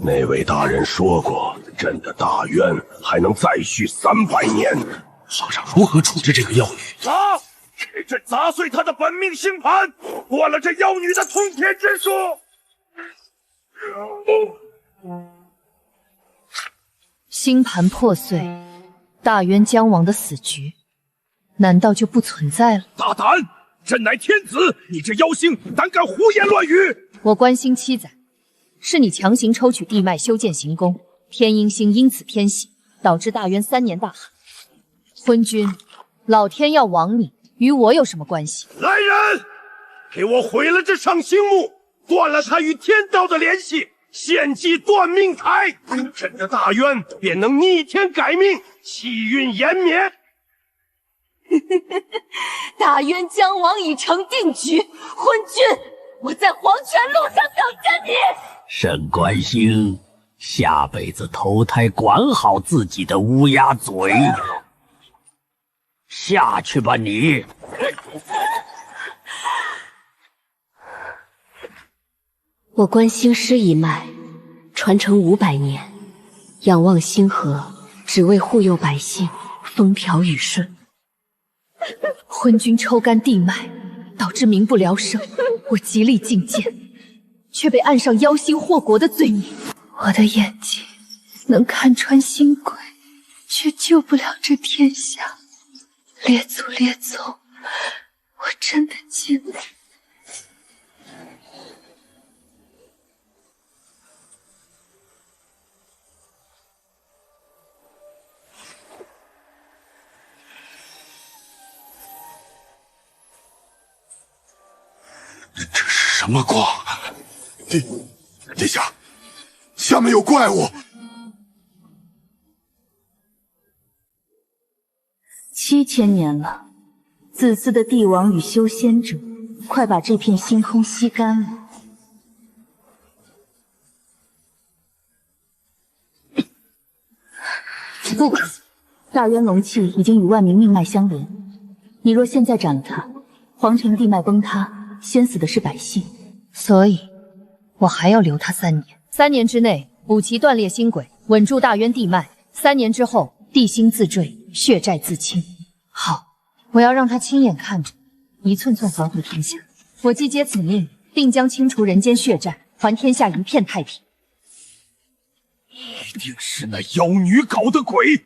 那位大人说过，朕的大渊还能再续300年。皇上如何处置这个妖女？砸！给朕砸碎她的本命星盘，断了这妖女的通天之术。星盘破碎，大渊将亡的死局，难道就不存在了？大胆！朕乃天子，你这妖星胆敢胡言乱语！我关心7载，是你强行抽取地脉修建行宫，天鹰星因此偏喜，导致大渊3年大旱。昏君，老天要亡你，与我有什么关系？来人，给我毁了这上星木，断了他与天道的联系，献祭断命台，朕的大渊便能逆天改命，气运延绵。大渊将亡已成定局，昏君，我在黄泉路上等着你。沈关兴，下辈子投胎管好自己的乌鸦嘴。下去吧你！我观星师一脉，传承500年，仰望星河，只为护佑百姓，风调雨顺。昏君抽干地脉，导致民不聊生，我极力进谏，却被按上妖星祸国的罪名。我的眼睛能看穿星鬼，却救不了这天下。列祖列宗，我真的尽力。这是什么光？殿下，下面有怪物！7000年了，自私的帝王与修仙者，快把这片星空吸干了！不可，大渊龙气已经与万民命脉相连，你若现在斩了他，皇城地脉崩塌，先死的是百姓。所以，我还要留他3年。3年之内补齐断裂星轨，稳住大渊地脉。3年之后，地心自坠，血债自清。好，我要让他亲眼看着一寸寸还回天下。我既接此命，定将清除人间血债，还天下一片太平。一定是那妖女搞的鬼！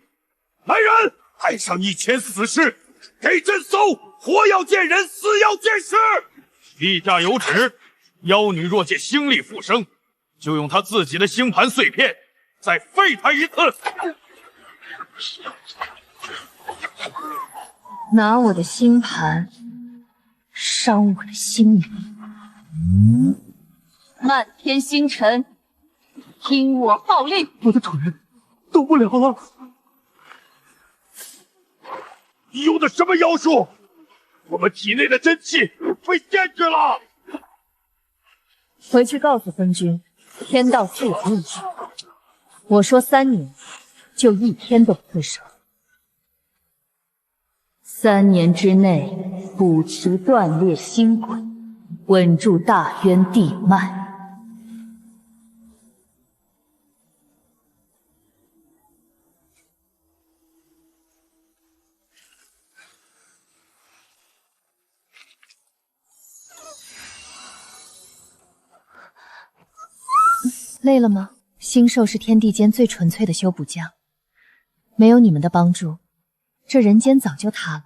来人，派上1000死士，给朕搜！活要见人，死要见尸！陛下有旨，妖女若见星力复生，就用她自己的星盘碎片，再废她一次。拿我的星盘伤我的心灵。漫天星辰，听我号令！我的腿动不了了。你用的什么妖术？我们体内的真气被限制了。回去告诉昏君，天道自有路数。我说3年，就1天都不会少。3年之内补齐断裂星轨，稳住大渊地脉。累了吗？星兽是天地间最纯粹的修补将，没有你们的帮助，这人间早就塌了。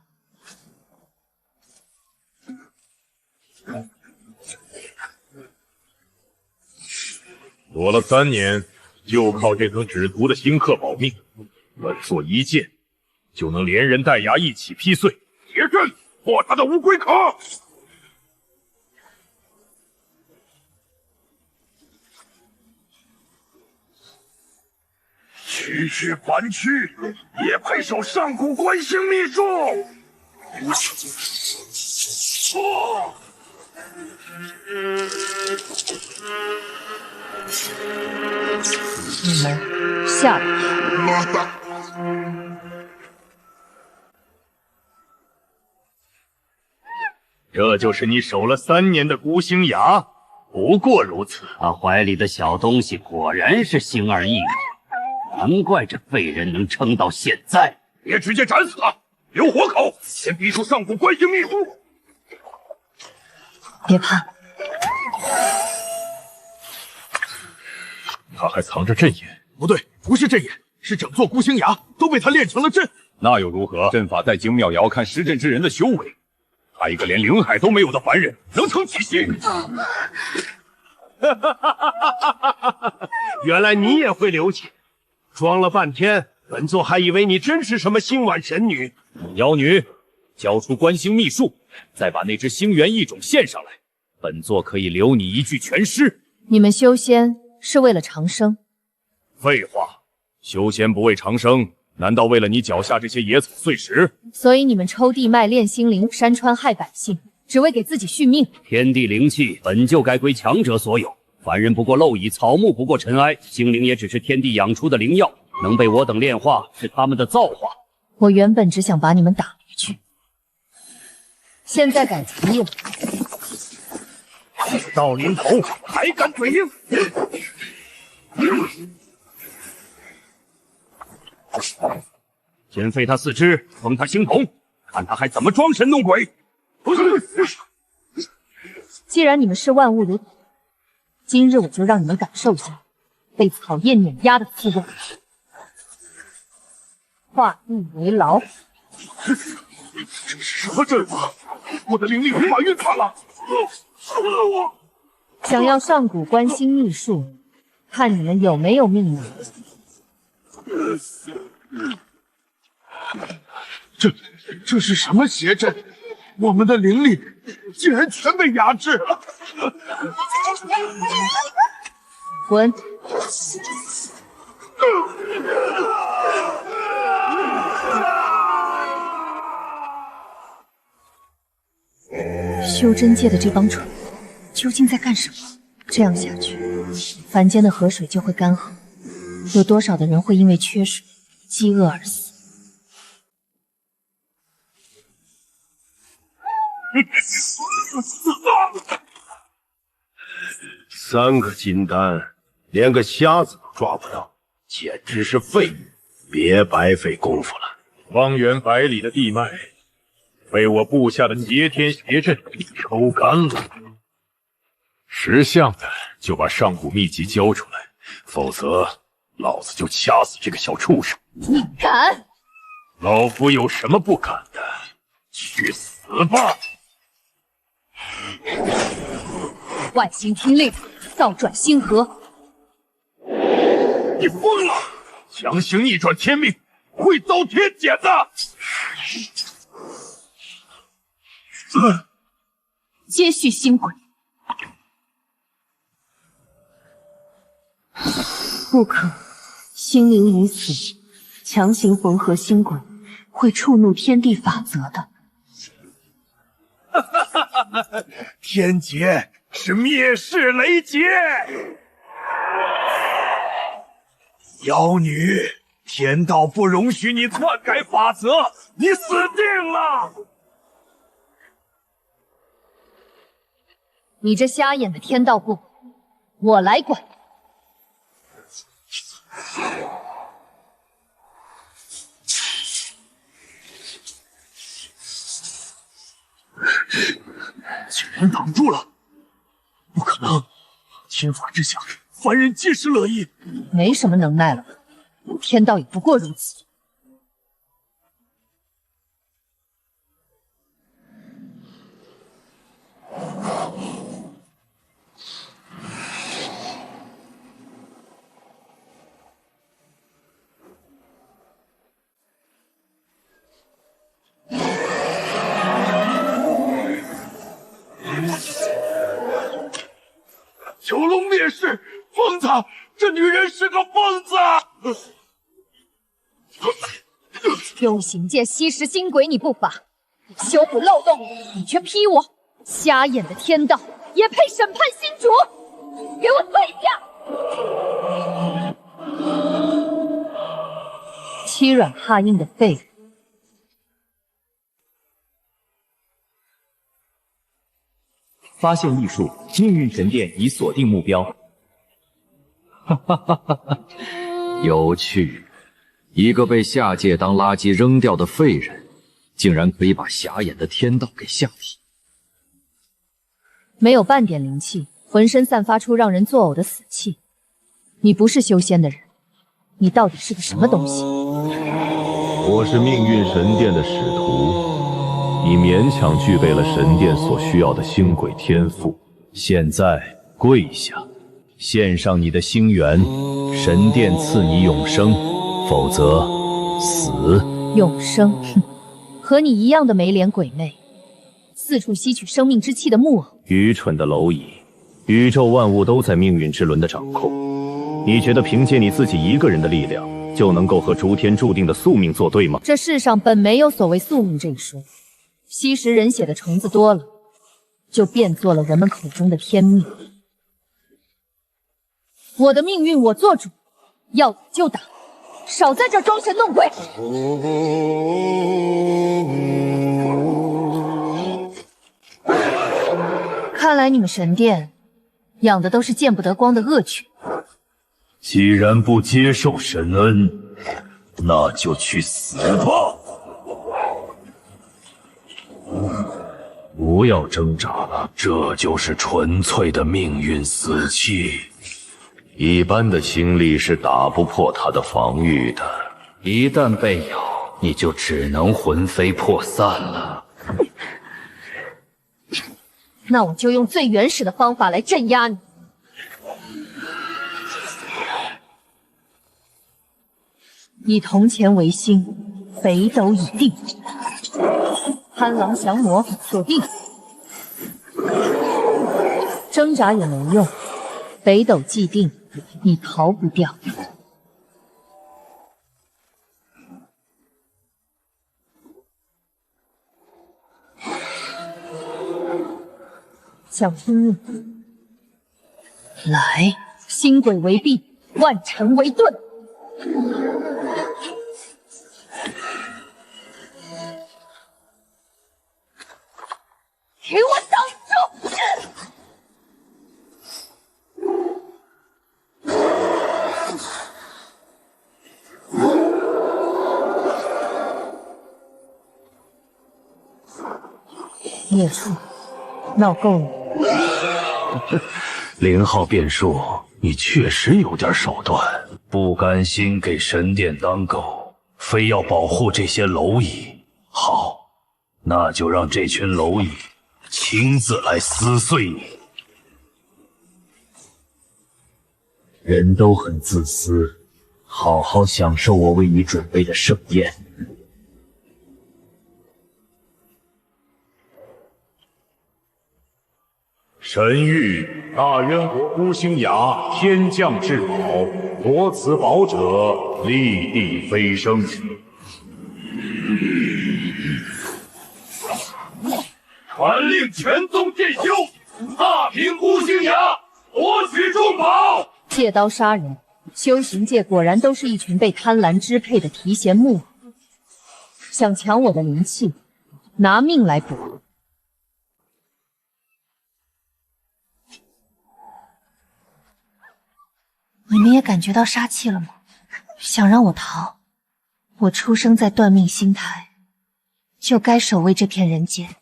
躲了3年，就靠这颗只毒的星刻保命，稳坐一剑，就能连人带牙一起劈碎。铁阵破他的乌龟壳！区区凡躯也配受上古观星秘术？你们下吧。这就是你守了3年的孤星崖，不过如此。他怀里的小东西果然是形而易物，难怪这废人能撑到现在。别直接斩死他，留活口，先逼出上古观星秘术。别怕，他还藏着阵眼。不对，不是阵眼，是整座孤星崖都被他练成了阵。那又如何？阵法再精妙，也要看施阵之人的修为。他一个连灵海都没有的凡人，能成几星？原来你也会留情，装了半天，本座还以为你真是什么星晚神女。妖女，交出观星秘术，再把那只星元异种献上来，本座可以留你一具全尸。你们修仙是为了长生？废话，修仙不为长生，难道为了你脚下这些野草碎石？所以你们抽地脉炼心灵，山川害百姓，只为给自己续命。天地灵气本就该归强者所有，凡人不过蝼蚁，草木不过尘埃，精灵也只是天地养出的灵药，能被我等炼化是他们的造化。我原本只想把你们打回去，现在改主意了。到临头还敢嘴硬！先废他四肢，封他星童，看他还怎么装神弄鬼！既然你们视万物如土，今日我就让你们感受一下被草叶碾压的滋味。化地为牢。这是什么阵法？我的灵力无法运转了。想要上古观星秘术，看你们有没有命了。这是什么邪阵？我们的灵力竟然全被压制了！滚！修真界的这帮蠢究竟在干什么？这样下去，凡间的河水就会干涸，有多少的人会因为缺水、饥饿而死？3个金丹，连个瞎子都抓不到，简直是废物！别白费功夫了。方圆百里的地脉被我布下的劫天邪阵抽干了。识相的就把上古秘籍交出来，否则老子就掐死这个小畜生！你敢？老夫有什么不敢的？去死吧！外星听令，倒转星河！你疯了！强行逆转天命，会遭天谴的！接续星轨，不可！心灵已死，强行缝合星轨会触怒天地法则的。天劫是灭世雷劫！妖女，天道不容许你篡改法则，你死定了！你这瞎眼的天道部，我来管。竟然挡住了！不可能！天法之下，凡人皆是乐意。没什么能耐了，天道也不过如此。九龙烈士，疯子！这女人是个疯子！用行剑吸食星轨你不法，修补漏洞你却批我，瞎眼的天道也配审判新主？给我退下！欺软怕硬的废物！发现异数，命运神殿已锁定目标。哈哈哈哈哈！有趣，一个被下界当垃圾扔掉的废人，竟然可以把瞎眼的天道给吓跑。没有半点灵气，浑身散发出让人作呕的死气。你不是修仙的人，你到底是个什么东西？我是命运神殿的使徒。你勉强具备了神殿所需要的星轨天赋，现在跪下，献上你的星元，神殿赐你永生，否则死。永生，哼，和你一样的没脸鬼魅，四处吸取生命之气的木偶。愚蠢的蝼蚁，宇宙万物都在命运之轮的掌控，你觉得凭借你自己一个人的力量，就能够和诸天注定的宿命作对吗？这世上本没有所谓宿命这一说。吸食人血的虫子多了，就变作了人们口中的天命。我的命运我做主，要打就打，少在这装神弄鬼。看来你们神殿养的都是见不得光的恶犬。既然不接受神恩，那就去死吧！不要挣扎了，这就是纯粹的命运死气。一般的星力是打不破它的防御的，一旦被咬，你就只能魂飞魄散了。那我就用最原始的方法来镇压你。以铜钱为心，北斗已定。贪狼降魔，锁定。挣扎也没用，北斗既定，你逃不掉。想听命？来，星轨为壁，万尘为盾。给我挡住！孽畜，闹够了！0号变数，你确实有点手段，不甘心给神殿当狗，非要保护这些蝼蚁。好，那就让这群蝼蚁亲自来撕碎你。人都很自私，好好享受我为你准备的盛宴。神谕：大渊国孤星崖天降至宝，夺此宝者立地飞升。传令全宗剑修，踏平孤星崖，夺取众宝。借刀杀人，修行界果然都是一群被贪婪支配的提线木偶。想抢我的灵气，拿命来搏！你们也感觉到杀气了吗？想让我逃？我出生在断命星台，就该守卫这片人间。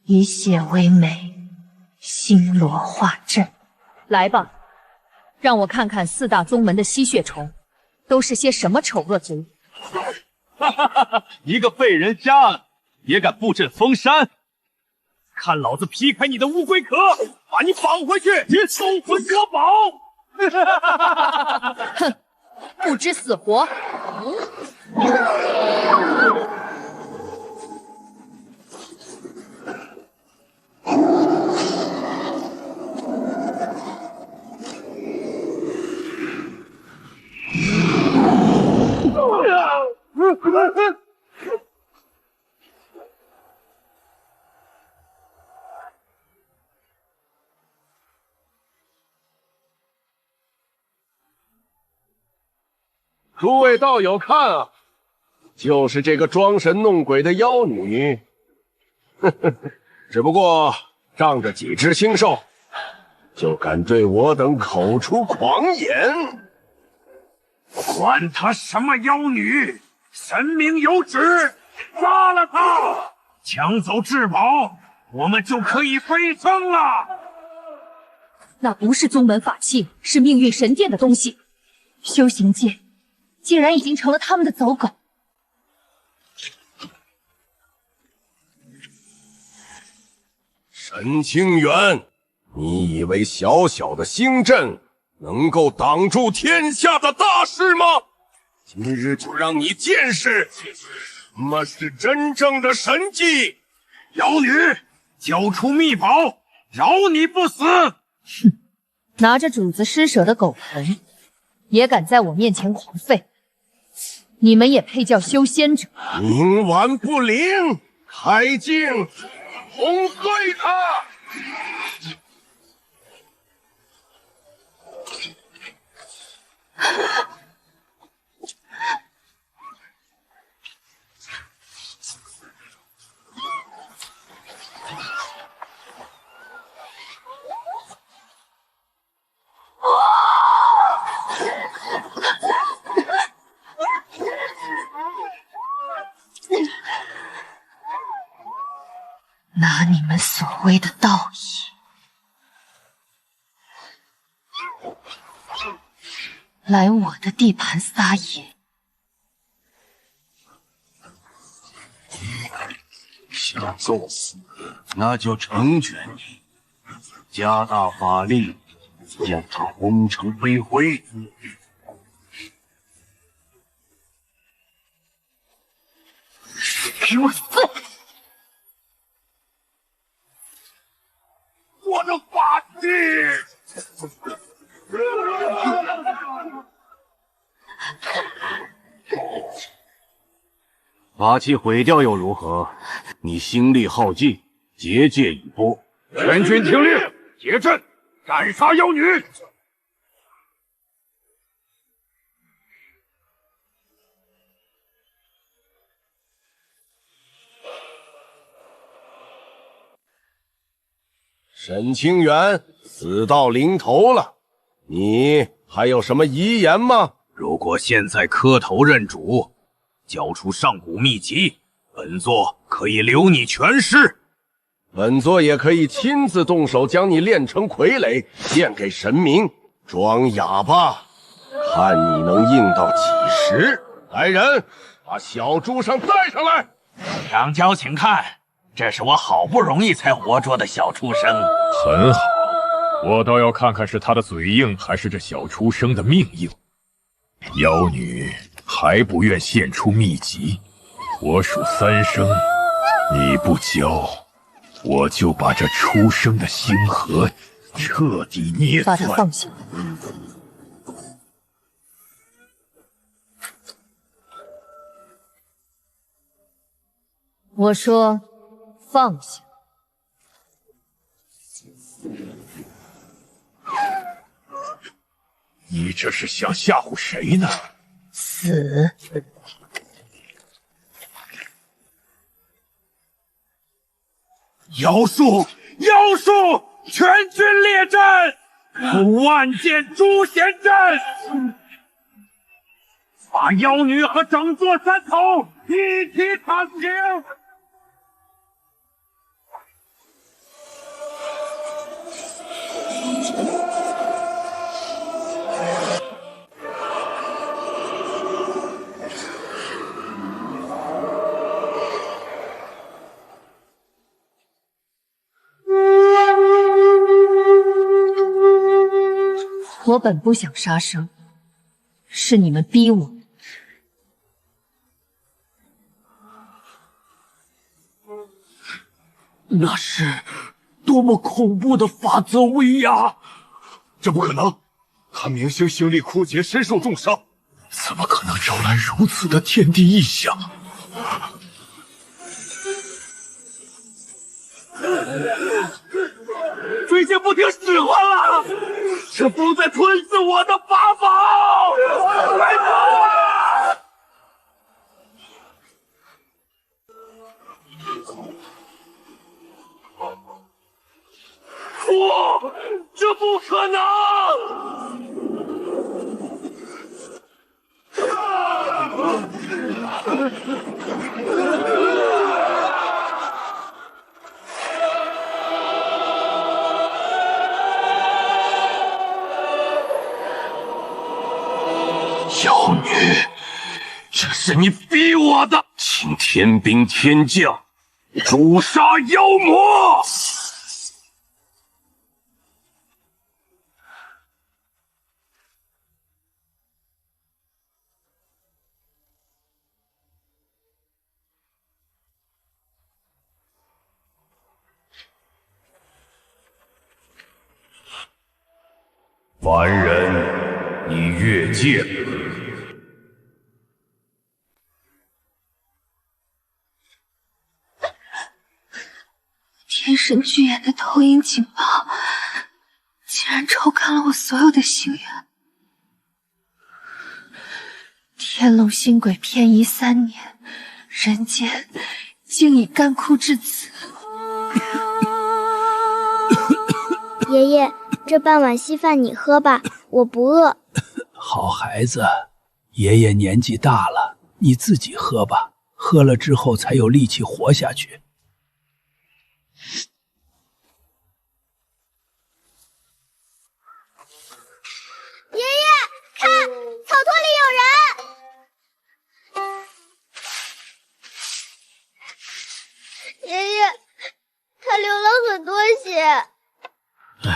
以血为媒，星罗化阵。来吧，让我看看四大宗门的吸血虫都是些什么丑恶族。哈哈哈哈！一个废人渣案也敢布阵封山，看老子劈开你的乌龟壳，把你绑回去，收魂夺宝！哼，不知死活！诸位道友看啊，就是这个装神弄鬼的妖女，只不过仗着几只星兽，就敢对我等口出狂言。管他什么妖女，神明有旨，杀了他，抢走至宝，我们就可以飞升了。那不是宗门法器，是命运神殿的东西。修行界竟然已经成了他们的走狗。沈清源，你以为小小的星阵能够挡住天下的大事吗？今日就让你见识什么是真正的神迹！妖女，交出秘宝，饶你不死！哼，拿着主子施舍的狗盆，也敢在我面前狂吠，你们也配叫修仙者？冥顽不灵，开镜轰碎他！拿你们所谓的道义，来我的地盘撒野！想作死，那就成全你，加大法力，将他轰成飞灰。给我死！我的法器！法器毁掉又如何？你心力耗尽，结界已破。全军听令，结阵，斩杀妖女！沈清源死到临头了，你还有什么遗言吗？如果现在磕头认主，交出上古秘籍，本座可以留你全尸。本座也可以亲自动手将你炼成傀儡，献给神明。装哑巴，看你能硬到几时！来人，把小朱生带上来。杨娇，请看，这是我好不容易才活捉的小畜生。很好，我倒要看看是他的嘴硬，还是这小畜生的命硬。妖女还不愿献出秘籍，我数3声，你不交，我就把这畜生的星河彻底捏把断。他放下！我说放下！你这是想吓唬谁呢？死！妖术，妖术！全军列阵，万箭诛仙阵，把妖女和整座山头一起铲平！我本不想杀生，是你们逼我。那是多么恐怖的法则威压！这不可能，他明星星力枯竭，身受重伤，怎么可能招来如此的天地异象？最近不听使唤了，这风在吞噬我的法宝！快走啊！不，这不可能！妖女，这是你逼我的！请天兵天将诛杀妖魔！凡人，你越界了。天神剧院的投影警报，竟然抽干了我所有的心愿。天龙星轨偏移3年，人间竟已干枯至此。爷爷，这半碗稀饭你喝吧，我不饿。好孩子，爷爷年纪大了，你自己喝吧，喝了之后才有力气活下去。爷爷，看，草垛里有人！爷爷，他流了很多血。唉，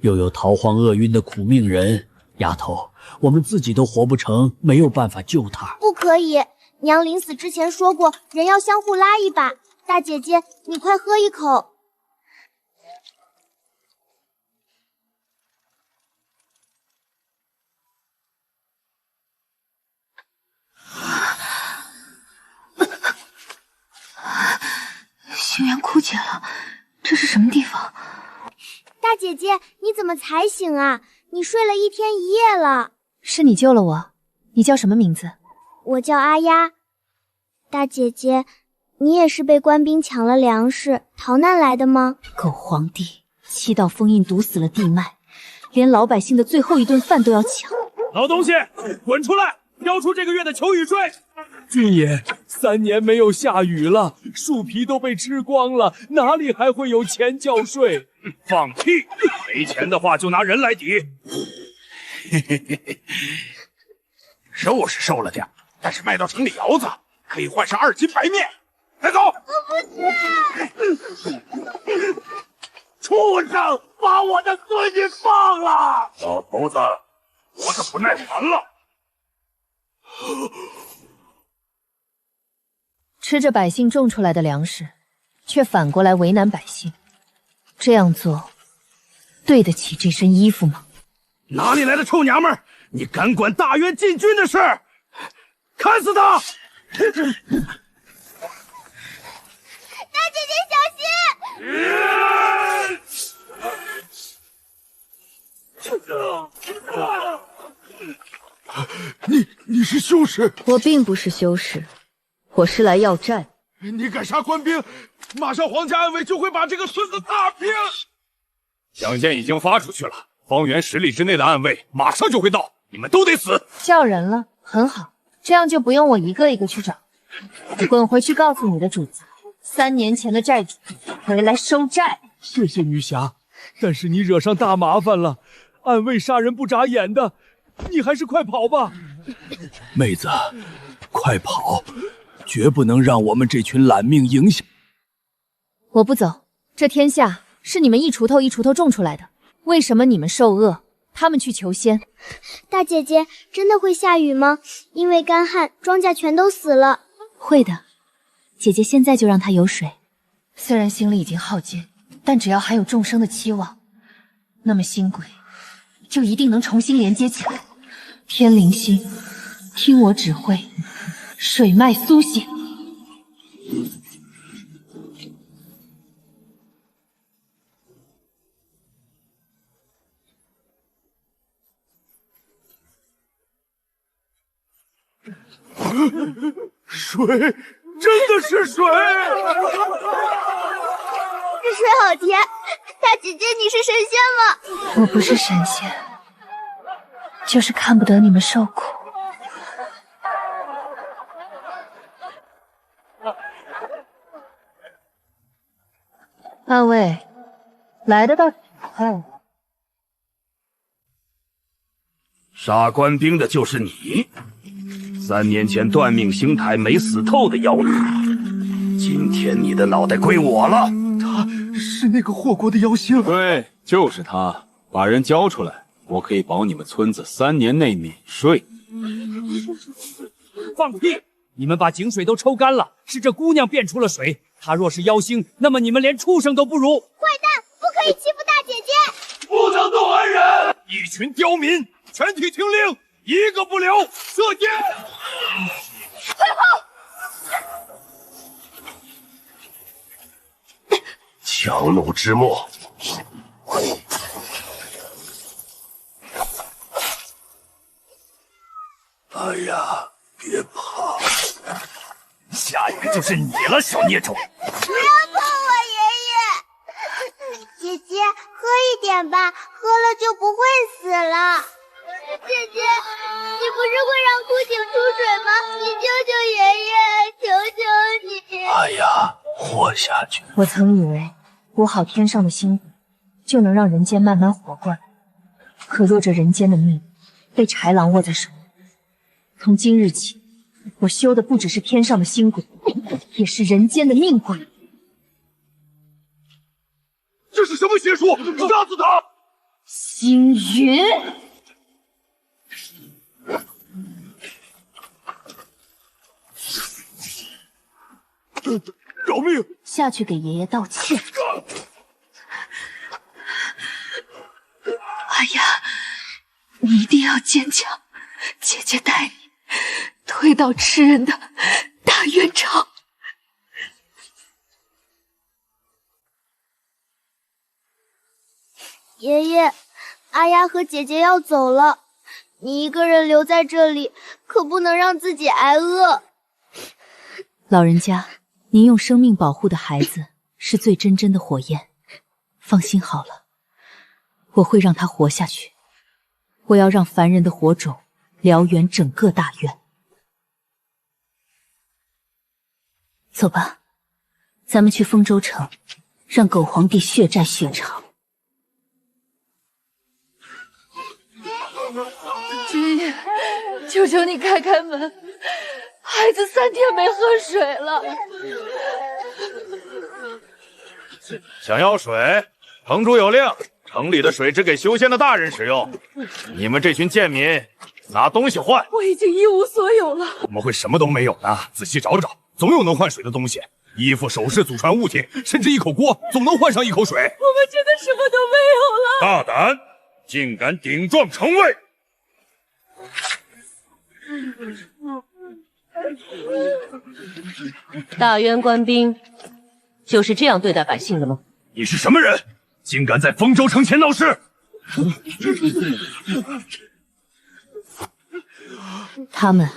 又有逃荒厄运的苦命人，丫头，我们自己都活不成，没有办法救他。不可以，娘临死之前说过，人要相互拉一把。大姐姐，你快喝一口。心源枯竭了，这是什么地方？大姐姐，你怎么才醒啊？你睡了1天1夜了。是你救了我，你叫什么名字？我叫阿丫。大姐姐，你也是被官兵抢了粮食逃难来的吗？狗皇帝，7道封印堵死了地脉，连老百姓的最后一顿饭都要抢。老东西，滚出来，交出这个月的求雨税！郡爷，3年没有下雨了，树皮都被吃光了，哪里还会有钱交税？放屁！没钱的话就拿人来抵。肉是瘦了点，但是卖到城里窑子可以换上2斤白面。带走！畜生，把我的孙女放了！老头子，活得不耐烦了。吃着百姓种出来的粮食，却反过来为难百姓，这样做对得起这身衣服吗？哪里来的臭娘们儿？你敢管大渊禁军的事？砍死他！大姐姐小心！你是修士？我并不是修士，我是来要债。你敢杀官兵，马上皇家暗卫就会把这个孙子打平。响箭已经发出去了，方圆10里之内的暗卫马上就会到，你们都得死。叫人了，很好，这样就不用我一个一个去找。滚回去告诉你的主子，3年前的债主回来收债。谢谢女侠，但是你惹上大麻烦了，暗卫杀人不眨眼的，你还是快跑吧。妹子，快跑，绝不能让我们这群懒命影响。我不走，这天下是你们一锄头一锄头种出来的，为什么你们受饿，他们去求仙？大姐姐，真的会下雨吗？因为干旱，庄稼全都死了。会的，姐姐现在就让他有水。虽然心里已经耗尽，但只要还有众生的期望，那么星轨就一定能重新连接起来。天灵星，听我指挥，水脉苏醒。水，真的是水！这水好甜，大大姐姐，你是神仙吗？我不是神仙，就是看不得你们受苦。二位来得倒挺快。杀官兵的就是你，3年前断命星台没死透的妖女，今天你的脑袋归我了。他是那个祸国的妖星。对，就是他。把人交出来，我可以保你们村子3年内免税。放屁！你们把井水都抽干了，是这姑娘变出了水。她若是妖星，那么你们连畜生都不如。坏蛋，不可以欺负大姐姐！不能动恩人！一群刁民，全体听令，一个不留，射箭！快跑！强弩之末。哎呀，别怕，下一个就是你了，小孽种！不要碰我，爷爷！姐姐，喝一点吧，喝了就不会死了。姐姐，你不是会让枯井出水吗？你救救爷爷，求求你！哎呀，活下去！我曾以为补好天上的星谷，就能让人间慢慢活过来。可若这人间的命被豺狼握在手里，从今日起，我修的不只是天上的星轨，也是人间的命轨。这是什么邪术？杀死他！星云，饶命！下去给爷爷道歉。哎呀，你一定要坚强，姐姐带你推倒吃人的大元朝。爷爷，阿丫和姐姐要走了，你一个人留在这里，可不能让自己挨饿。老人家，您用生命保护的孩子是最真的火焰，放心好了，我会让他活下去。我要让凡人的火种燎原整个大院。走吧，咱们去丰州城，让狗皇帝血债血偿。君爷，求求你开开门，孩子3天没喝水了。想要水，城主有令，城里的水只给修仙的大人使用。你们这群贱民，拿东西换。我已经一无所有了。怎么会什么都没有呢？仔细找找，总有能换水的东西。衣服、首饰、祖传物品，甚至一口锅，总能换上一口水。我们真的什么都没有了。大胆，竟敢顶撞城卫！大渊官兵就是这样对待百姓的吗？你是什么人？竟敢在丰州城前闹事！他们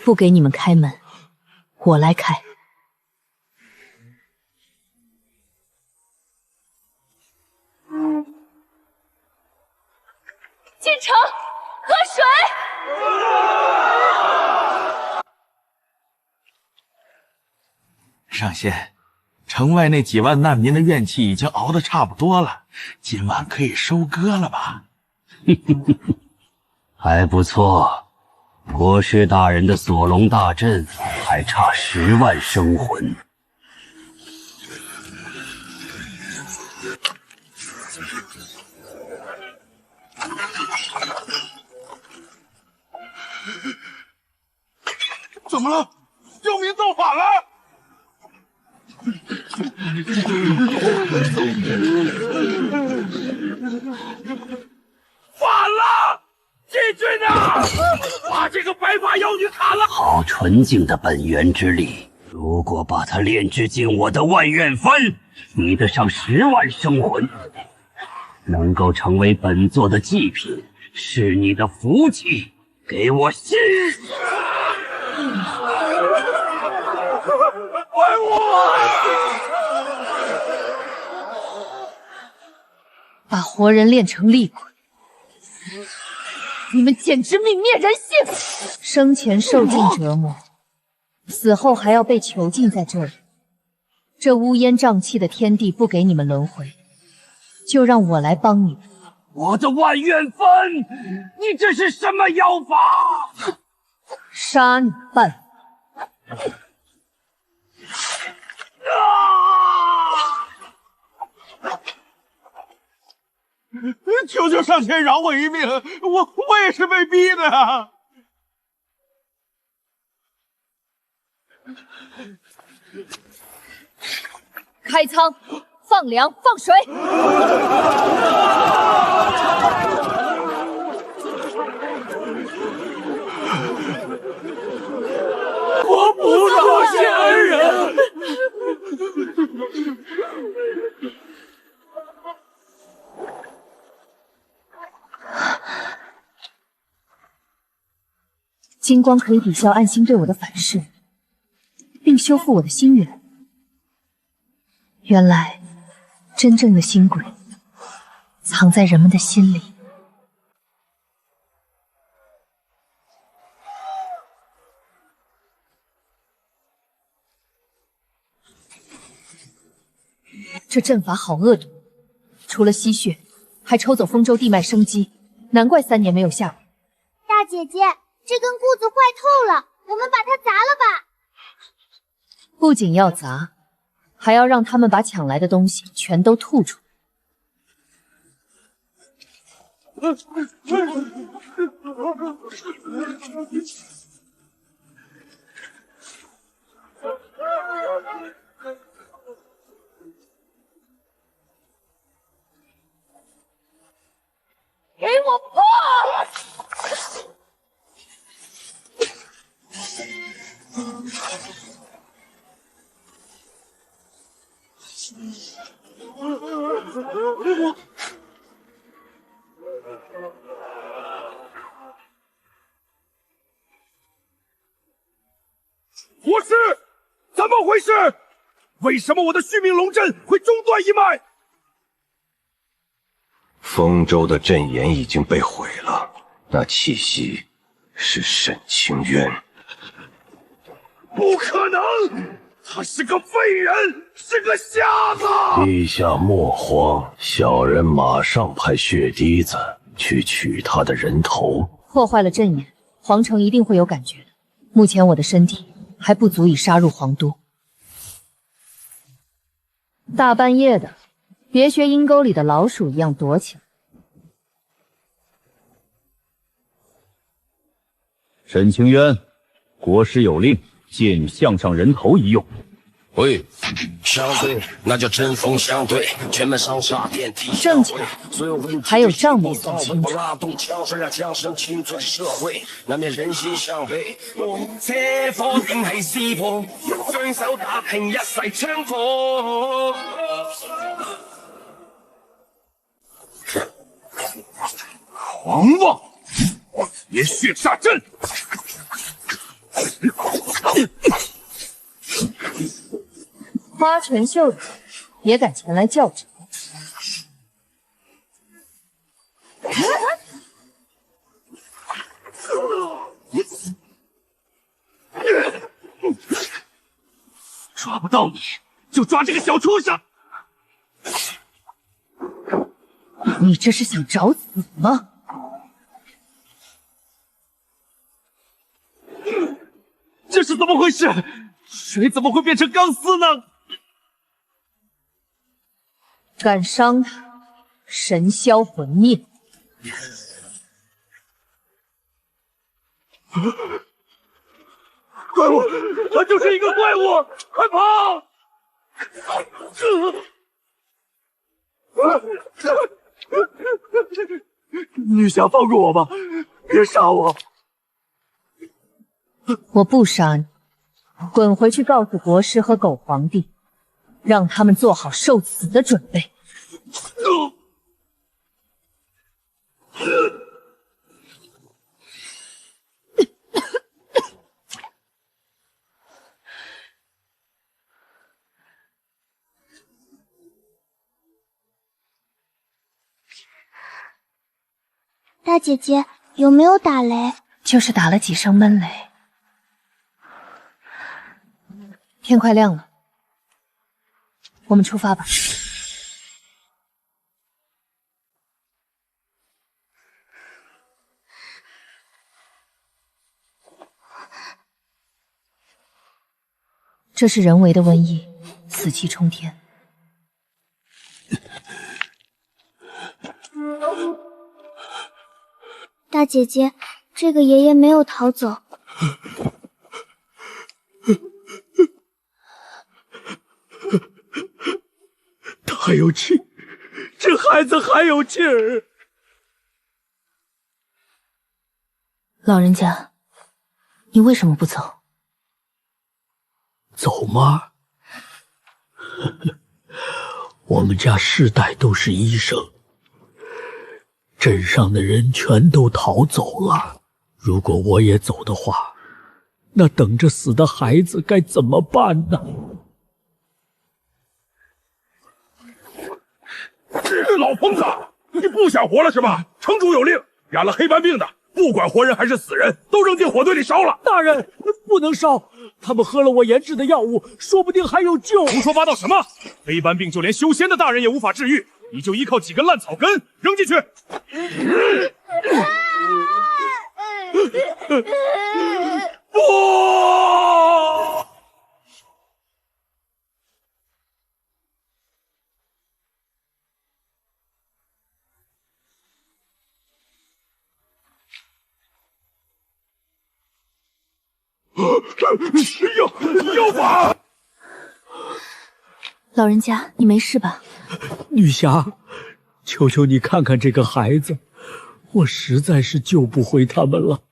不给你们开门，我来开。进城喝水。上仙，城外那几万难民的怨气已经熬得差不多了，今晚可以收割了吧？还不错，国师大人的锁龙大阵还差10万生魂。怎么了？刁民造反了！反了！禁军啊，把这个白发妖女砍了！好纯净的本源之力，如果把它炼制进我的万怨幡，比得上10万生魂，能够成为本座的祭品，是你的福气。给我吸！怪我！把活人炼成厉鬼，你们简直泯灭人性！生前受尽折磨，死后还要被囚禁在这里。这乌烟瘴气的天地不给你们轮回，就让我来帮你们。我的万元分，你这是什么妖法？杀你半死！求求上天饶我一命，我也是被逼的啊！开仓，放粮，放水。我不饶下恩人！金光可以抵消暗星对我的反噬，并修复我的心源。原来，真正的心鬼藏在人们的心里。这阵法好恶毒，除了吸血，还抽走丰州地脉生机，难怪3年没有下文。大姐姐，这根箍子坏透了，我们把它砸了吧。不仅要砸，还要让他们把抢来的东西全都吐出来。给我破！国师，怎么回事？为什么我的续命龙阵会中断一脉？丰州的阵眼已经被毁了，那气息是沈清渊。不可能，他是个废人，是个瞎子。陛下莫慌，小人马上派血滴子去取他的人头。破坏了阵眼，皇城一定会有感觉的。目前我的身体还不足以杀入皇都。大半夜的，别学阴沟里的老鼠一样躲起来。沈清渊，国师有令，借你项上人头一用。喂，相对，那叫针锋相对，全门上下遍地正巧，还有账没算清楚。拉动枪声，让枪声清脆社会，难免人心向背。这火定係撕破，雙手打平一世槍火。狂妄！别血煞阵！花拳绣腿，也敢前来叫阵？抓不到你，就抓这个小畜生！你这是想找死吗？这是怎么回事？水怎么会变成钢丝呢？敢伤他，神销魂灭！怪物，他就是一个怪物！快跑！女侠，放过我吧，别杀我！我不杀你，滚回去告诉国师和狗皇帝，让他们做好受死的准备。大姐姐有没有打雷？就是打了几声闷雷。天快亮了，我们出发吧。这是人为的瘟疫，死气冲天。大姐姐，这个爷爷没有逃走。他还有气，这孩子还有气儿。老人家，你为什么不走？走吗？我们家世代都是医生，镇上的人全都逃走了。如果我也走的话，那等着死的孩子该怎么办呢？老疯子，你不想活了是吧？城主有令，染了黑斑病的，不管活人还是死人，都扔进火堆里烧了。大人，不能烧，他们喝了我研制的药物，说不定还有救。胡说八道什么？黑斑病就连修仙的大人也无法治愈，你就依靠几根烂草根扔进去。不！药法！老人家，你没事吧？女侠，求求你看看这个孩子，我实在是救不回他们了。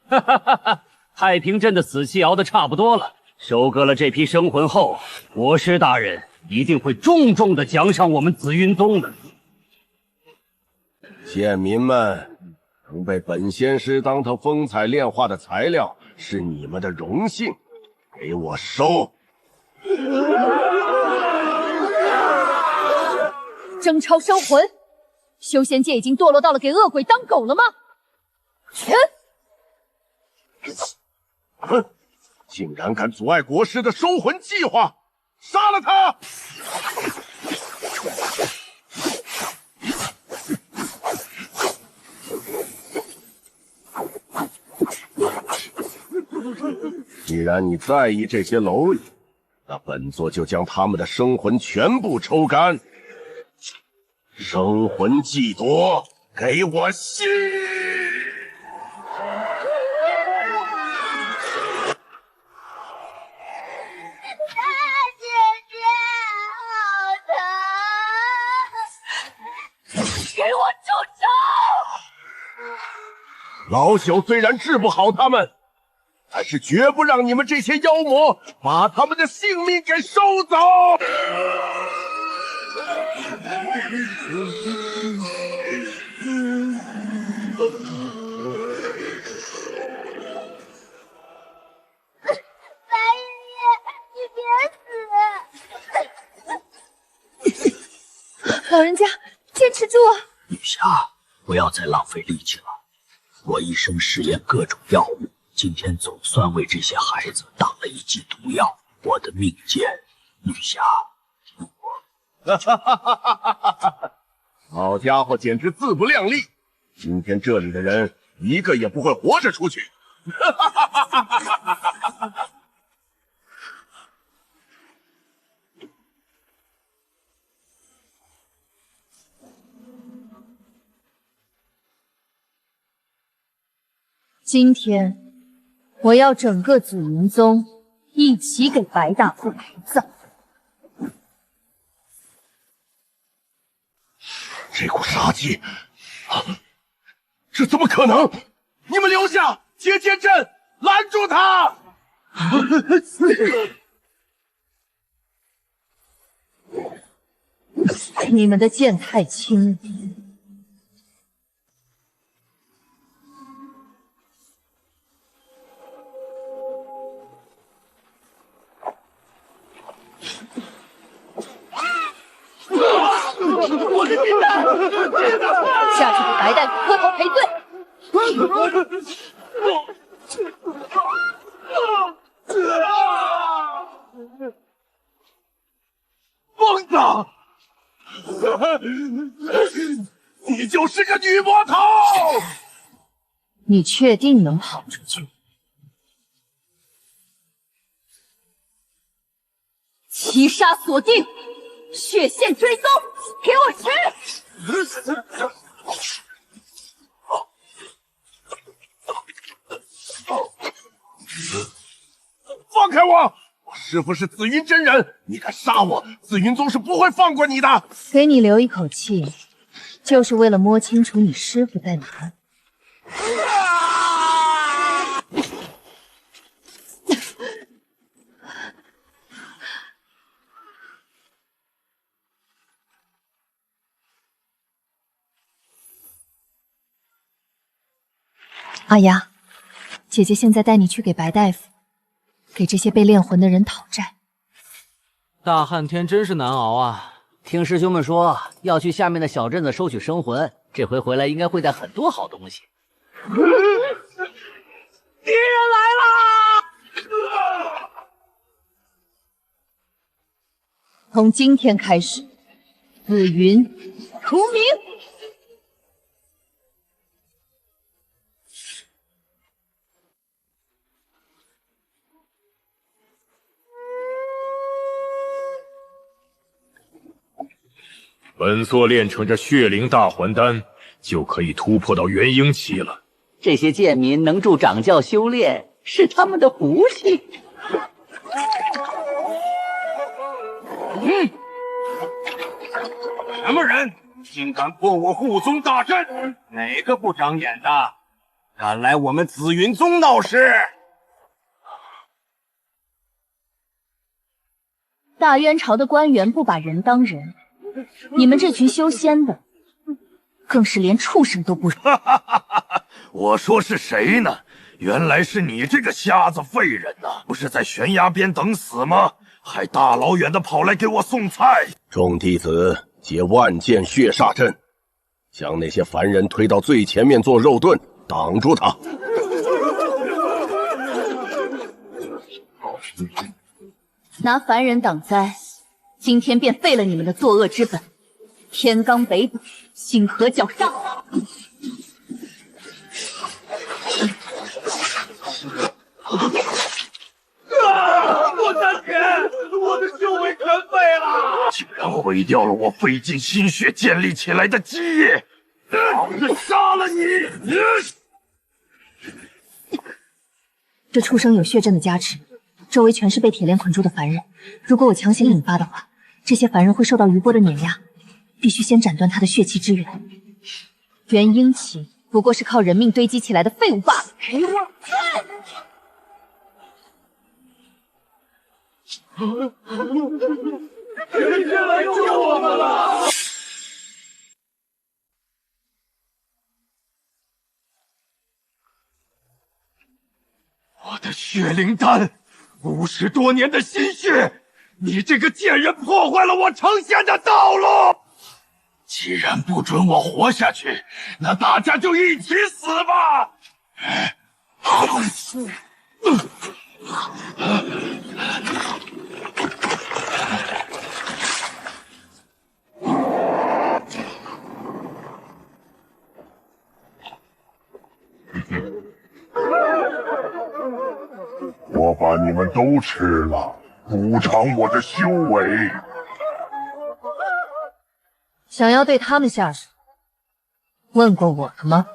哈哈哈哈！太平镇的死期熬得差不多了，收割了这批生魂后，国师大人一定会重重的奖赏我们紫云宗的。县民们，能被本仙师当成风采炼化的材料，是你们的荣幸，给我收！征超生魂，修仙界已经堕落到了给恶鬼当狗了吗？全！哼！竟然敢阻碍国师的收魂计划，杀了他！既然你在意这些蝼蚁，那本座就将他们的生魂全部抽干。生魂既夺，给我吸！给我住手！老朽虽然治不好他们，但是绝不让你们这些妖魔把他们的性命给收走！白爷爷，你别死！老人家，坚持住啊！女侠，不要再浪费力气了。我一生试验各种药物，今天总算为这些孩子挡了一剂毒药。我的命贱，女侠，哈哈哈哈哈哈！好家伙，简直自不量力！今天这里的人一个也不会活着出去！哈哈哈哈哈哈！今天我要整个紫云宗一起给白大夫陪葬。这股杀气，这怎么可能？你们留下，结界阵拦住他！你们的剑太轻了。下去给白大夫磕头赔罪。疯子！你就是个女魔头！你确定能跑出去？七杀锁定，血线追踪，给我去！放开我！我师父是紫云真人，你敢杀我，紫云宗是不会放过你的。给你留一口气，就是为了摸清楚你师父在哪儿。阿雅，姐姐现在带你去给白大夫，给这些被炼魂的人讨债。大旱天真是难熬啊！听师兄们说要去下面的小镇子收取生魂，这回回来应该会带很多好东西。敌人来啦！从今天开始，紫云除名。本座炼成这血灵大还丹，就可以突破到元婴期了。这些贱民能助掌教修炼，是他们的福气。什么人竟敢破我护宗大阵？哪个不长眼的，敢来我们紫云宗闹事？大渊朝的官员不把人当人，你们这群修仙的，更是连畜生都不如。我说是谁呢？原来是你这个瞎子废人呐！不是在悬崖边等死吗？还大老远的跑来给我送菜。众弟子结万剑血煞阵，将那些凡人推到最前面做肉盾，挡住他。拿凡人挡灾，今天便废了你们的作恶之本。天罡北斗，星河绞杀。我的天，我的修为全废了，竟然毁掉了我费尽心血建立起来的基业！老子杀了你！这畜生有血阵的加持，周围全是被铁链捆住的凡人。如果我强行引发的话，这些凡人会受到余波的碾压，必须先斩断他的血气之源。元婴期不过是靠人命堆积起来的废物罢了。给我人家来救我们了！我的血灵丹，50多年的心血，你这个贱人破坏了我成仙的道路！既然不准我活下去，那大家就一起死吧！我把你们都吃了，补偿我的修为。想要对他们下手，问过我了吗？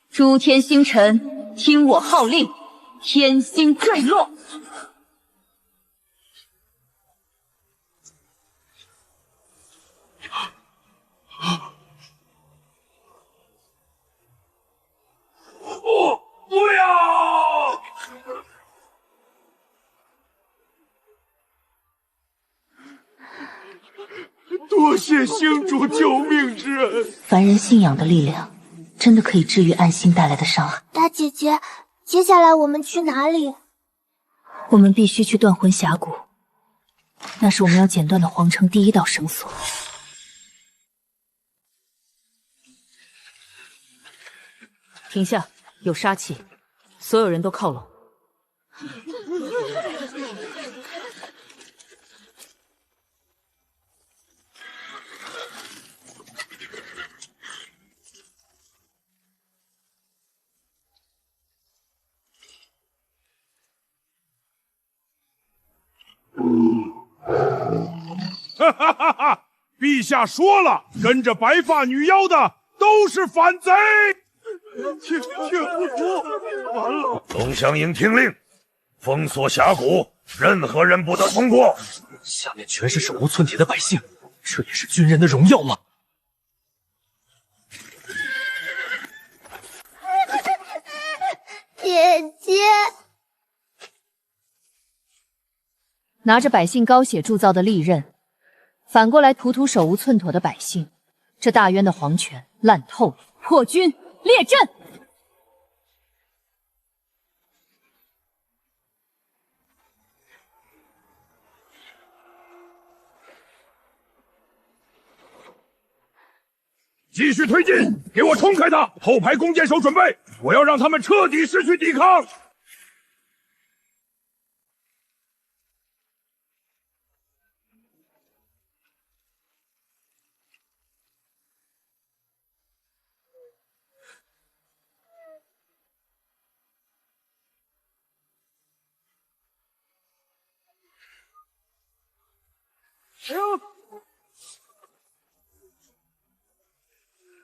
诸天星辰，听我号令，天星坠落。不要！多谢谢星主救命之恩。凡人信仰的力量，真的可以治愈暗星带来的伤害。大姐姐，接下来我们去哪里？我们必须去断魂峡谷，那是我们要剪断的皇城第一道绳索。停下，有杀气，所有人都靠拢。哈哈哈哈！陛下说了，跟着白发女妖的都是反贼。请不服！完了！龙翔营听令，封锁峡谷，任何人不得通过。下面全是手无寸铁的百姓，这也是军人的荣耀吗？姐姐，拿着百姓高血铸造的利刃，反过来屠手无寸妥的百姓，这大渊的皇权烂透了！破军列阵！继续推进，给我冲开他！后排弓箭手准备，我要让他们彻底失去抵抗。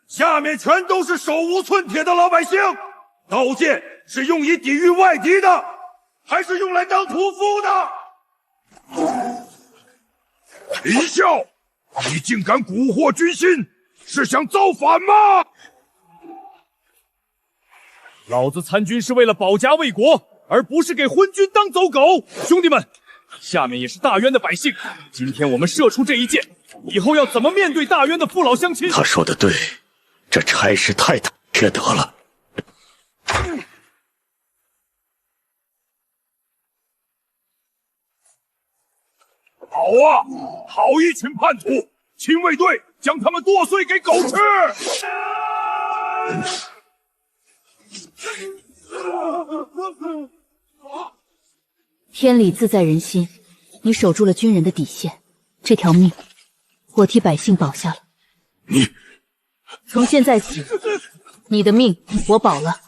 下面全都是手无寸铁的老百姓，刀剑是用以抵御外敌的，还是用来当屠夫的？李孝，你竟敢蛊惑军心，是想造反吗？老子参军是为了保家卫国，而不是给昏君当走狗。兄弟们，下面也是大渊的百姓，今天我们射出这一箭，以后要怎么面对大渊的父老乡亲？他说的对，这差事太缺德了。好啊，好一群叛徒！亲卫队将他们剁碎给狗吃！天理自在人心，你守住了军人的底线，这条命我替百姓保下了。你从现在起，你的命我保了。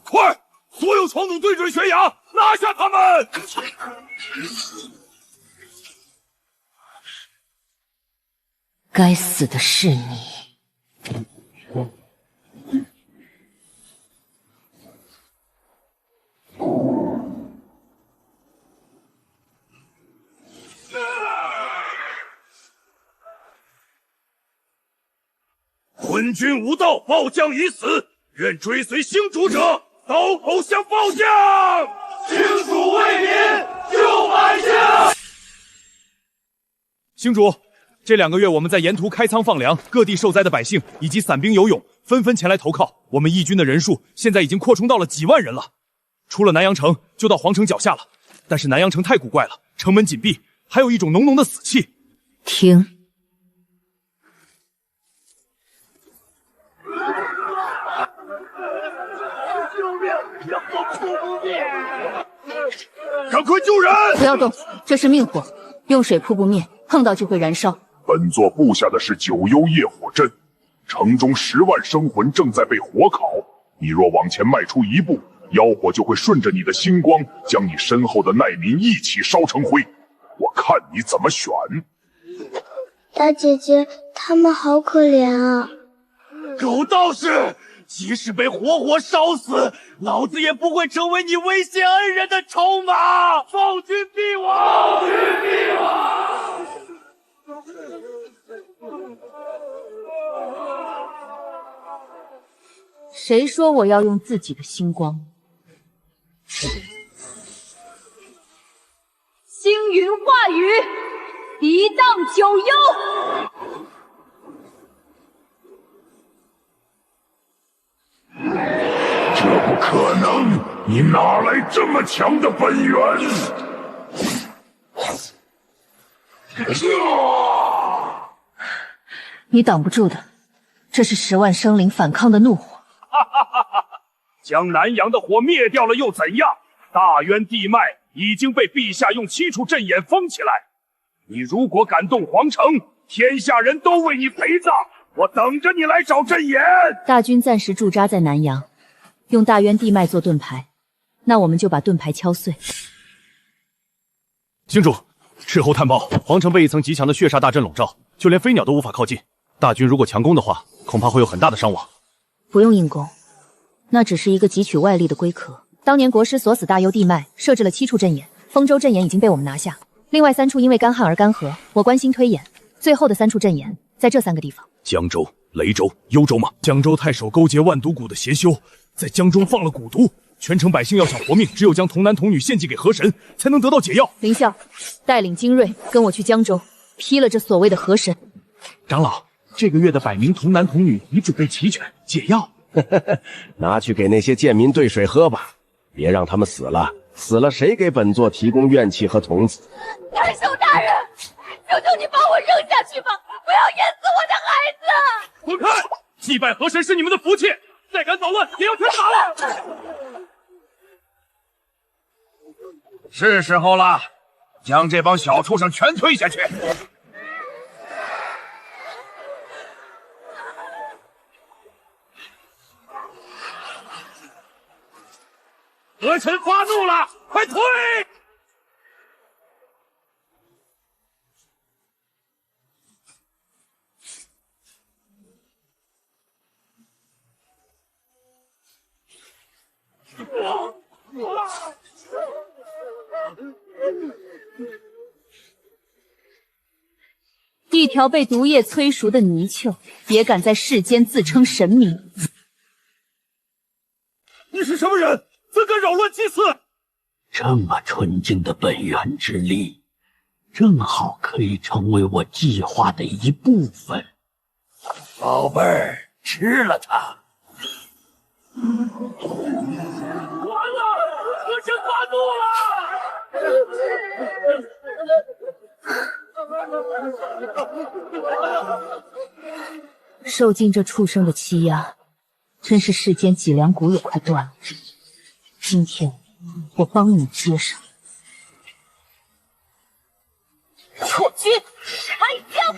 快，所有闯总对准悬崖，拿下他们！该死的是你！昏君无道，暴将已死，愿追随星主者刀口向暴将。星主为民，救百姓。星主，这2个月我们在沿途开仓放粮，各地受灾的百姓以及散兵游勇纷纷前来投靠，我们义军的人数现在已经扩充到了几万人了。除了南阳城，就到皇城脚下了。但是南阳城太古怪了，城门紧闭，还有一种浓浓的死气。停！赶快救人！不要动，这是命火，用水扑不灭，碰到就会燃烧。本座布下的是九幽业火阵，城中10万生魂正在被火烤。你若往前迈出一步，妖火就会顺着你的星光，将你身后的奈民一起烧成灰。我看你怎么选。大姐姐，他们好可怜啊！狗道士，即使被活活烧死，老子也不会成为你威胁恩人的筹码！暴君必亡！暴君必亡！谁说我要用自己的星光？星云化雨，涤荡九幽。这不可能！你哪来这么强的本源？你挡不住的，这是10万生灵反抗的怒火。将南阳的火灭掉了又怎样？大渊地脉已经被陛下用7处阵眼封起来。你如果敢动皇城，天下人都为你陪葬。我等着你来找阵眼。大军暂时驻扎在南阳，用大渊地脉做盾牌，那我们就把盾牌敲碎。星主，斥候探报，皇城被一层极强的血煞大阵笼罩，就连飞鸟都无法靠近。大军如果强攻的话，恐怕会有很大的伤亡。不用硬攻，那只是一个汲取外力的龟壳。当年国师锁死大幽地脉，设置了7处阵眼，丰州阵眼已经被我们拿下，另外3处因为干旱而干涸。我关心推演，最后的3处阵眼在这3个地方。江州、雷州、幽州吗？江州太守勾结万毒蛊的邪修，在江中放了蛊毒，全城百姓要想活命，只有将童男童女献祭给河神，才能得到解药。林啸，带领精锐跟我去江州，劈了这所谓的河神。长老，这个月的100名童男童女已准备齐全，解药拿去给那些贱民兑水喝吧，别让他们死了，死了谁给本座提供怨气和童子？太守大人，求求你把我扔下去吧，不要淹死我的孩子！滚开！祭拜河神是你们的福气，再敢捣乱，也要全打了！是时候了，将这帮小畜生全推下去！河神发怒了，快推！一条被毒液催熟的泥鳅，也敢在世间自称神明？你是什么人？怎敢扰乱祭祀？这么纯净的本源之力，正好可以成为我计划的一部分。宝贝儿，吃了它！完了，河神发怒了！受尽这畜生的欺压，真是世间脊梁骨也快断了。今天我帮你接上。楚军开枪！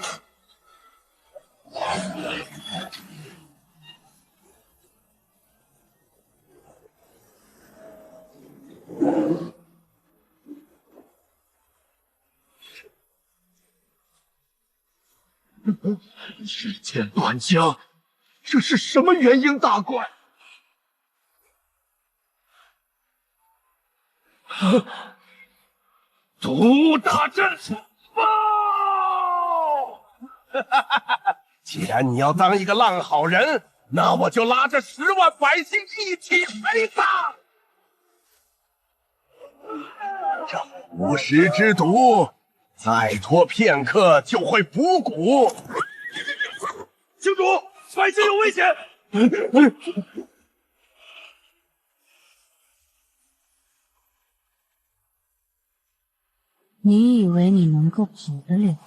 日剑断江，这是什么元婴大怪？毒大阵爆！既然你要当一个烂好人，那我就拉着10万百姓一起陪葬。这腐蚀之毒，再拖片刻就会补骨。郡主，百姓有危险！你以为你能够跑得了？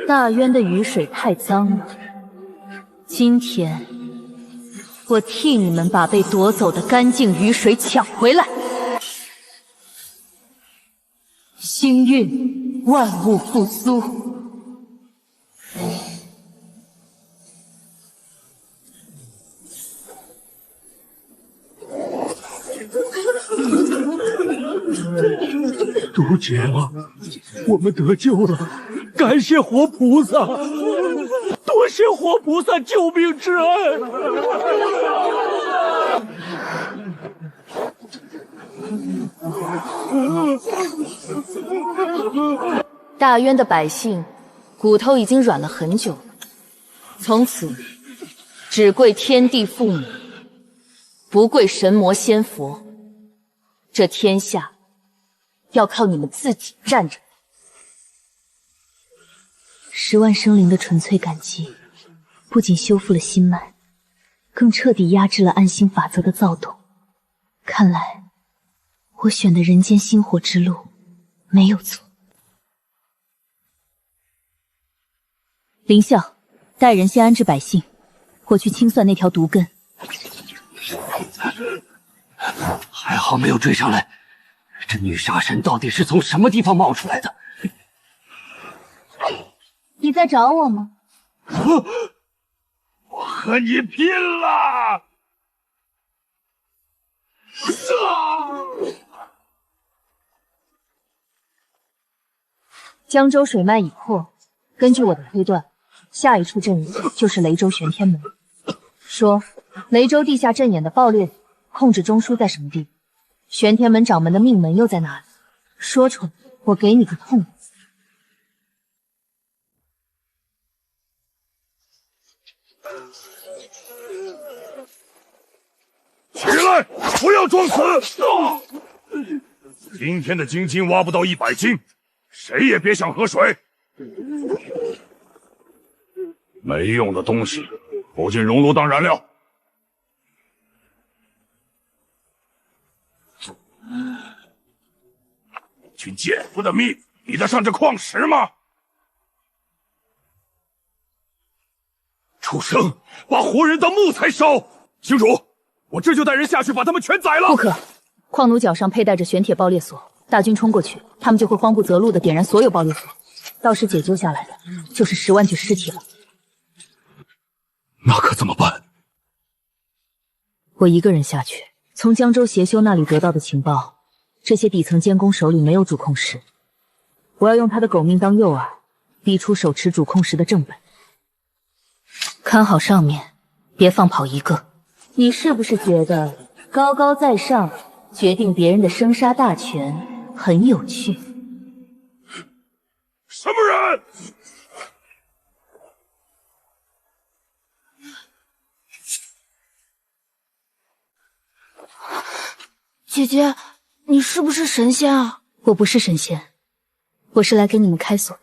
大渊的雨水太脏了，今天我替你们把被夺走的干净雨水抢回来。星运，万物复苏。主姐啊，我们得救了！感谢活菩萨，多谢活菩萨救命之恩。大渊的百姓骨头已经软了很久了，从此只跪天地父母，不跪神魔仙佛。这天下要靠你们自己站着。10万生灵的纯粹感激，不仅修复了心脉，更彻底压制了暗星法则的躁动。看来，我选的人间星火之路没有错。林啸，带人先安置百姓，我去清算那条毒根。还好没有追上来，这女杀神到底是从什么地方冒出来的？你在找我吗？我和你拼了！江州水脉已破，根据我的推断，下一处阵眼就是雷州玄天门。说雷州地下阵眼的爆裂控制中枢在什么地？玄天门掌门的命门又在哪里？说出来，我给你个痛快。起来，不要装死！今天的精金挖不到100斤，谁也别想喝水。没用的东西，不进熔炉当燃料。群奸夫的命，比得上这矿石吗？畜生，把活人当木材烧！清楚，我这就带人下去把他们全宰了。不可，矿奴脚上佩戴着玄铁爆裂锁，大军冲过去，他们就会慌不择路地点燃所有爆裂锁，到时解救下来的就是10万具尸体了。那可怎么办？我一个人下去，从江州邪修那里得到的情报，这些底层监工手里没有主控石，我要用他的狗命当诱饵，逼出手持主控石的正本。看好上面，别放跑一个。你是不是觉得高高在上，决定别人的生杀大权很有趣？什么人？姐姐，你是不是神仙啊？我不是神仙，我是来给你们开锁的。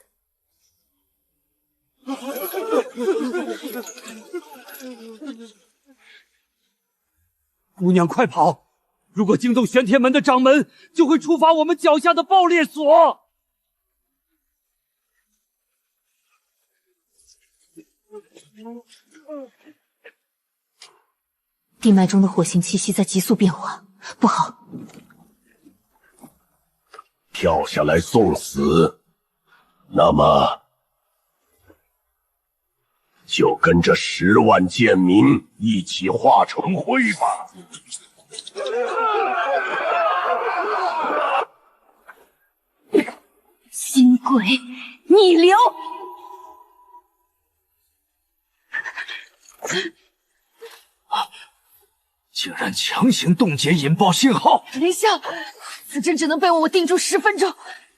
姑娘，快跑！如果惊动玄天门的掌门，就会触发我们脚下的爆裂锁。地脉中的火星气息在急速变化，不好！跳下来送死，那么就跟着10万贱民一起化成灰吧！新贵，逆流！竟然强行冻结引爆信号！林啸，此阵只能被我定住10分钟，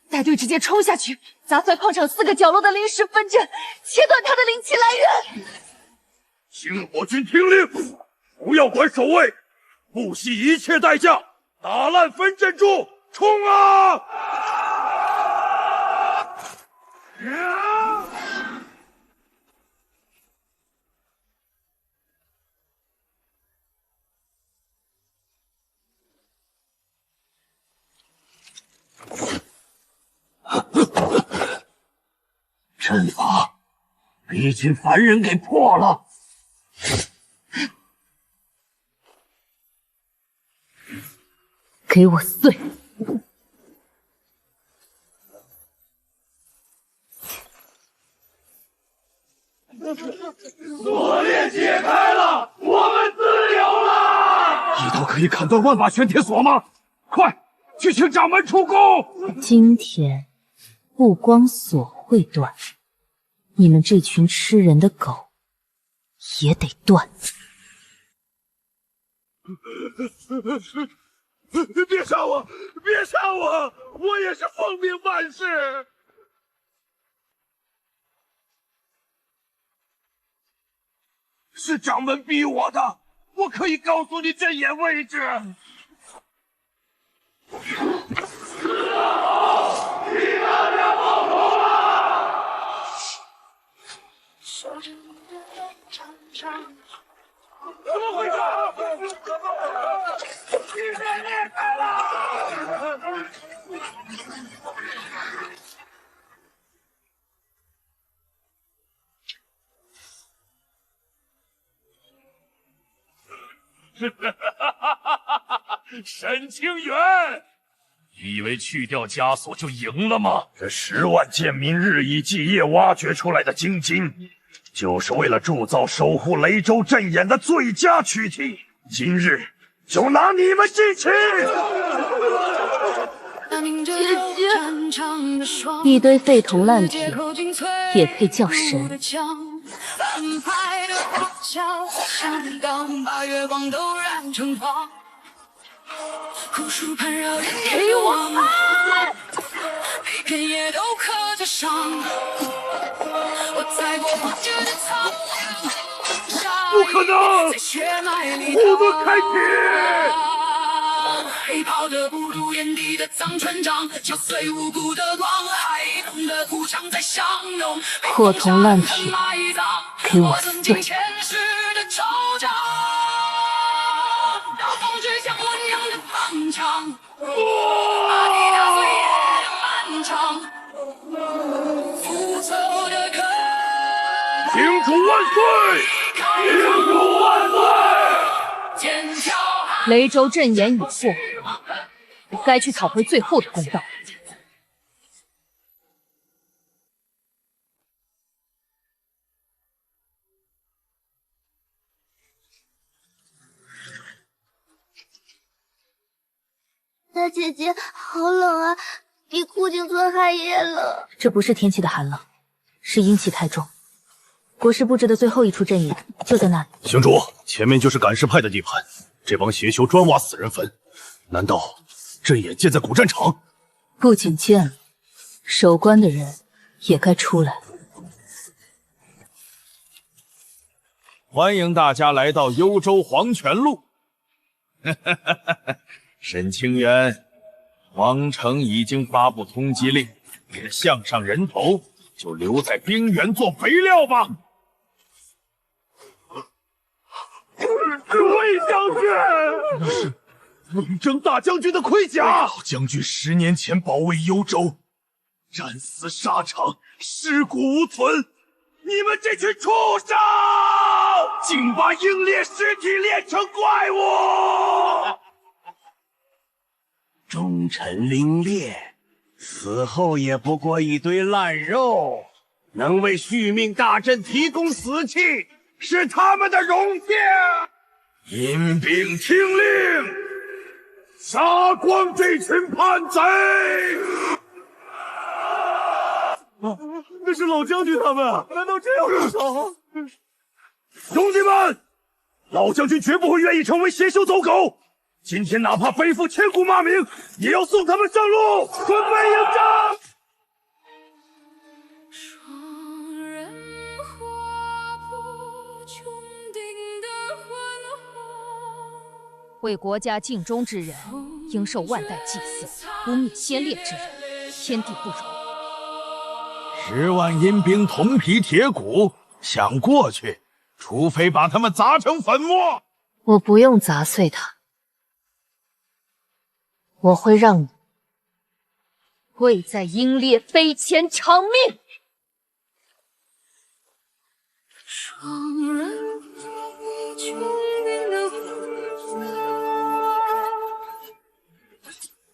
带队直接冲下去，砸碎矿场4个角落的临时分阵，切断它的灵气来源。星火军听令，不要管守卫，不惜一切代价打烂分阵柱，冲啊！阵法逼近凡人给破了。给我碎！锁链解开了，我们自由了！一刀可以砍断万把玄铁锁吗？快去请掌门出宫！今天不光锁会断，你们这群吃人的狗也得断！别杀我！别杀我！我也是奉命办事。是掌门逼我的，我可以告诉你阵眼位置。死得好！你大家报仇了！怎么回事？巨人裂开了！沈清源，你以为去掉枷锁就赢了吗？这10万贱民日以继夜挖掘出来的精金，就是为了铸造守护雷州阵眼的最佳躯体。今日就拿你们祭旗！一堆废铜烂铁也配叫神？给我爱！每片叶都刻着伤，我在过黄金的苍凉，不可能！在血脉里护盾开启！黑袍的不入眼底的藏船长，敲碎无辜的光，海东的土场在相拥。破铜烂铁，给我碎！前世的惆怅，刀锋指向温阳的方向，把你打碎夜的漫长，复仇的歌。清楚万岁！清楚万岁！剑鞘雷州阵眼已破，我该去讨回最后的公道。大姐姐，好冷啊，比枯井村还也冷。这不是天气的寒冷，是阴气太重。国师布置的最后一处阵眼就在那里。行主，前面就是赶尸派的地盘，这帮邪修专挖死人坟，难道阵眼建在古战场？不仅建了，守关的人也该出来。欢迎大家来到幽州黄泉路。沈清源，皇城已经发布通缉令，你的项上人头就留在冰原做肥料吧。魏将军，那是魏征大将军的盔甲。老将军10年前保卫幽州，战死沙场，尸骨无存。你们这群畜生，竟把英烈尸体炼成怪物！忠臣凌烈，死后也不过一堆烂肉，能为续命大阵提供死气，是他们的荣幸。阴兵听令，杀光这群叛贼！那是老将军他们，难道这样入手？兄弟们，老将军绝不会愿意成为邪修走狗。今天哪怕背负千古骂名，也要送他们上路，准备迎战！为国家尽忠之人，应受万代祭祀；污蔑先烈之人，天地不容。 10万阴兵铜皮铁骨，想过去，除非把他们砸成粉末。我不用砸碎他，我会让你跪在英烈碑前偿命。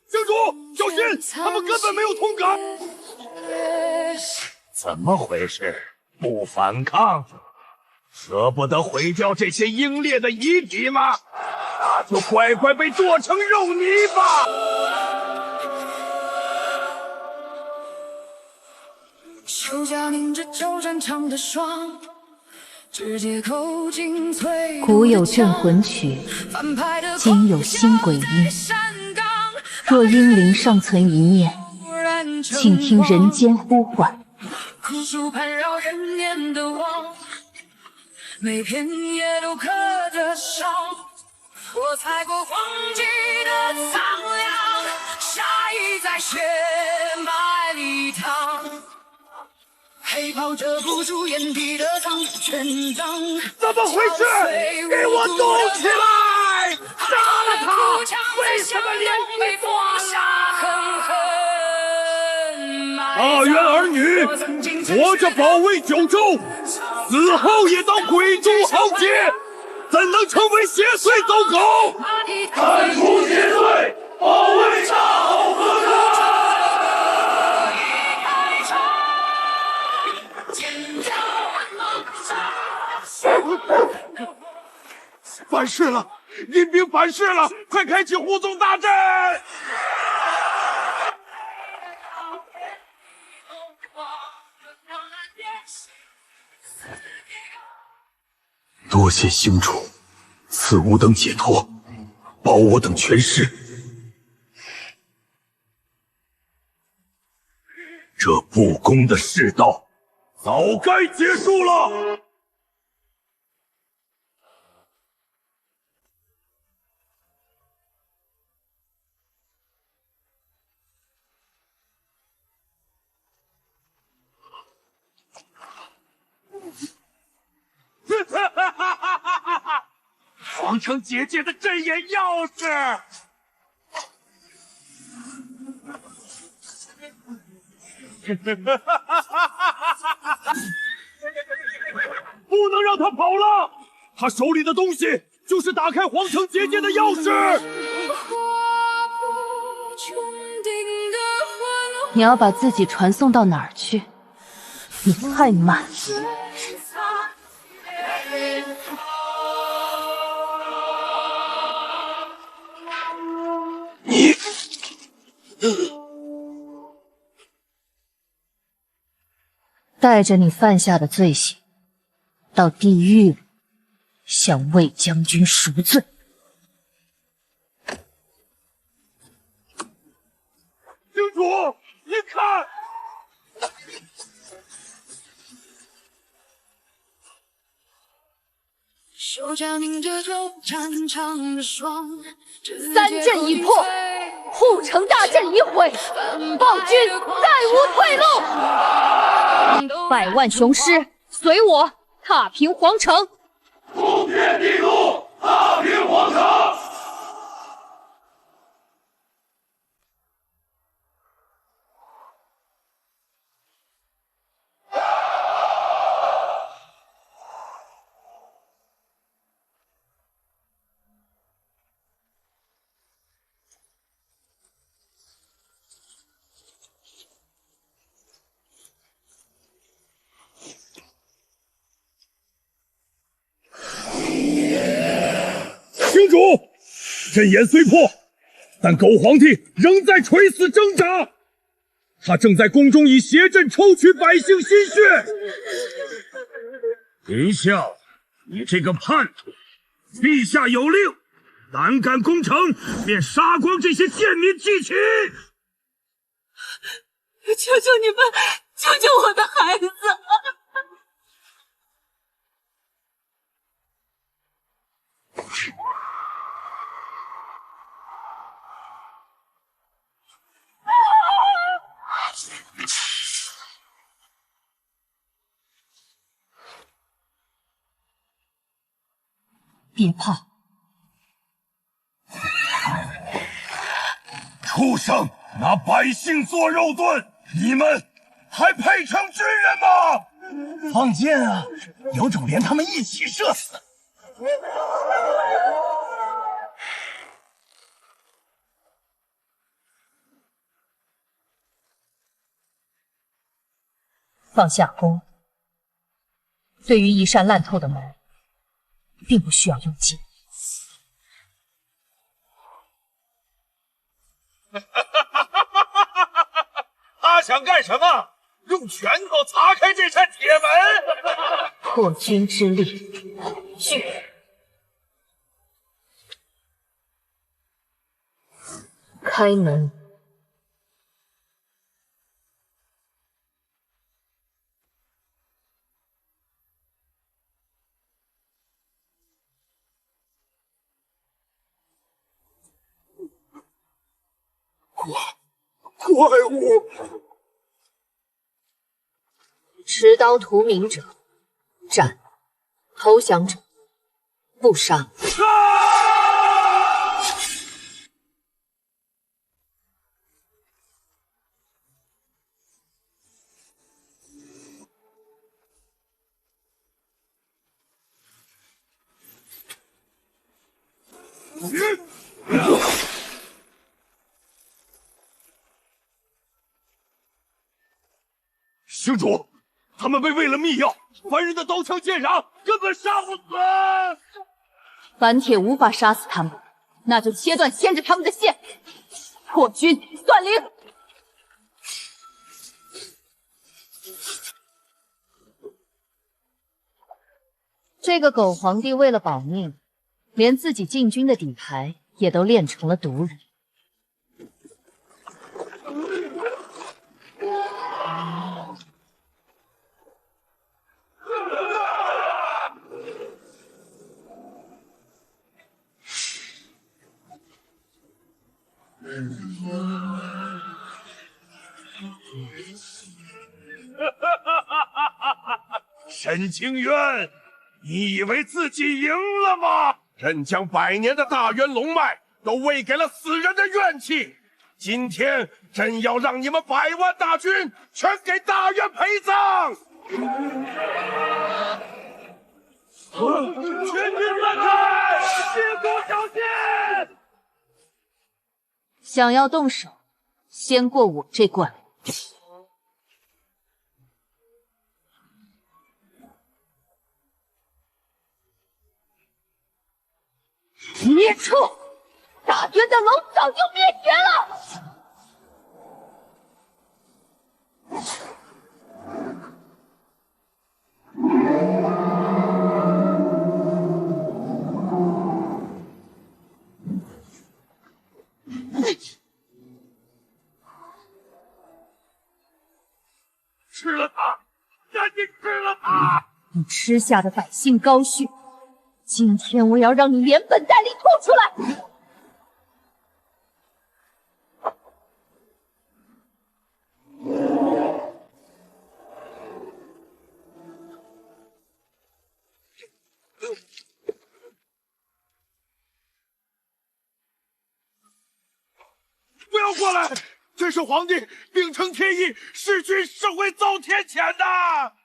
教主，小心，他们根本没有通感。 怎么回事？不反抗？舍不得毁掉这些英烈的遗体吗？那就乖乖被剁成肉泥吧！手下凝着旧战场的霜，直接口尽摧。古有镇魂曲，今有新鬼音。若英灵尚存一念，请听人间呼唤。 枯树盘绕人面的网，每片叶都刻着伤。我踩过黄金的苍凉，杀意在血脉里淌。黑陪跑着不住眼底的苍全掌。怎么回事？给我动起来！杀了他！为什么连续断了？大元儿女活着保卫九州，死后也当鬼中豪杰，怎能成为邪祟走狗？铲除邪祟，保卫大好河山！反噬了！阴兵反噬了！快开启护送大阵！多谢星主赐吾等解脱，保我等全尸。这不公的世道，早该结束了。皇城结界的镇眼钥匙，不能让他跑了！他手里的东西就是打开皇城结界的钥匙。你要把自己传送到哪儿去？你太慢。带着你犯下的罪行，到地狱里向魏将军赎罪。星主，你看，手掌凝着皱，缠长着霜。三阵已破，护城大阵已毁，暴君再无退路。百万雄师随我踏平皇城，通天地路，踏平皇城。星主，阵眼虽破，但狗皇帝仍在垂死挣扎。他正在宫中以邪阵抽取百姓心血。丞相，你这个叛徒！陛下有令，胆敢攻城，便杀光这些贱民祭旗！求求你们，救救我的孩子！别怕，畜生，拿百姓做肉盾，你们还配称军人吗？放箭啊，有种连他们一起射死！放下弓。对于一扇烂透的门，并不需要用剑。他想干什么？用拳头砸开这扇铁门！破军之力，去！开门！怪物！持刀屠民者斩，投降者不杀。星主，他们被喂了秘药，凡人的刀枪剑戟根本杀不死。板铁无法杀死他们，那就切断牵着他们的线，破军断灵。这个狗皇帝为了保命，连自己禁军的底牌也都练成了毒人。沈清渊，你以为自己赢了吗？朕将100年的大渊龙脉都喂给了死人的怨气，今天朕要让你们100万大军全给大渊陪葬！全军散开，进攻小心！想要动手，先过我这关。孽畜！大渊的龙早就灭绝了！吃了它！赶紧吃了它！你吃下的百姓高血，今天我要让你连本带利吐出来！不要过来！这是皇帝秉承天意，弑君是会遭天谴的。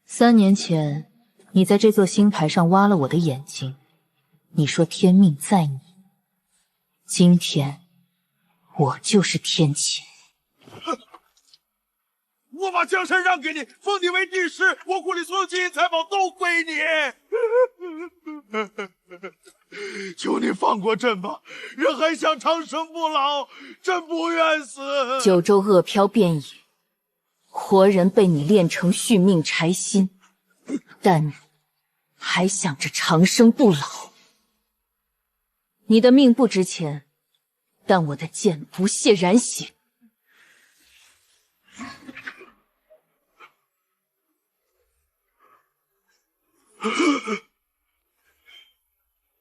3年前，你在这座星台上挖了我的眼睛，你说天命在你。今天，我就是天谴。我把江山让给你，封你为帝师，我库里所有金银财宝都归你。求你放过朕吧，人还想长生不老，朕不愿死。九州恶飘遍野，活人被你炼成续命柴心，但你还想着长生不老。你的命不值钱，但我的剑不屑染血。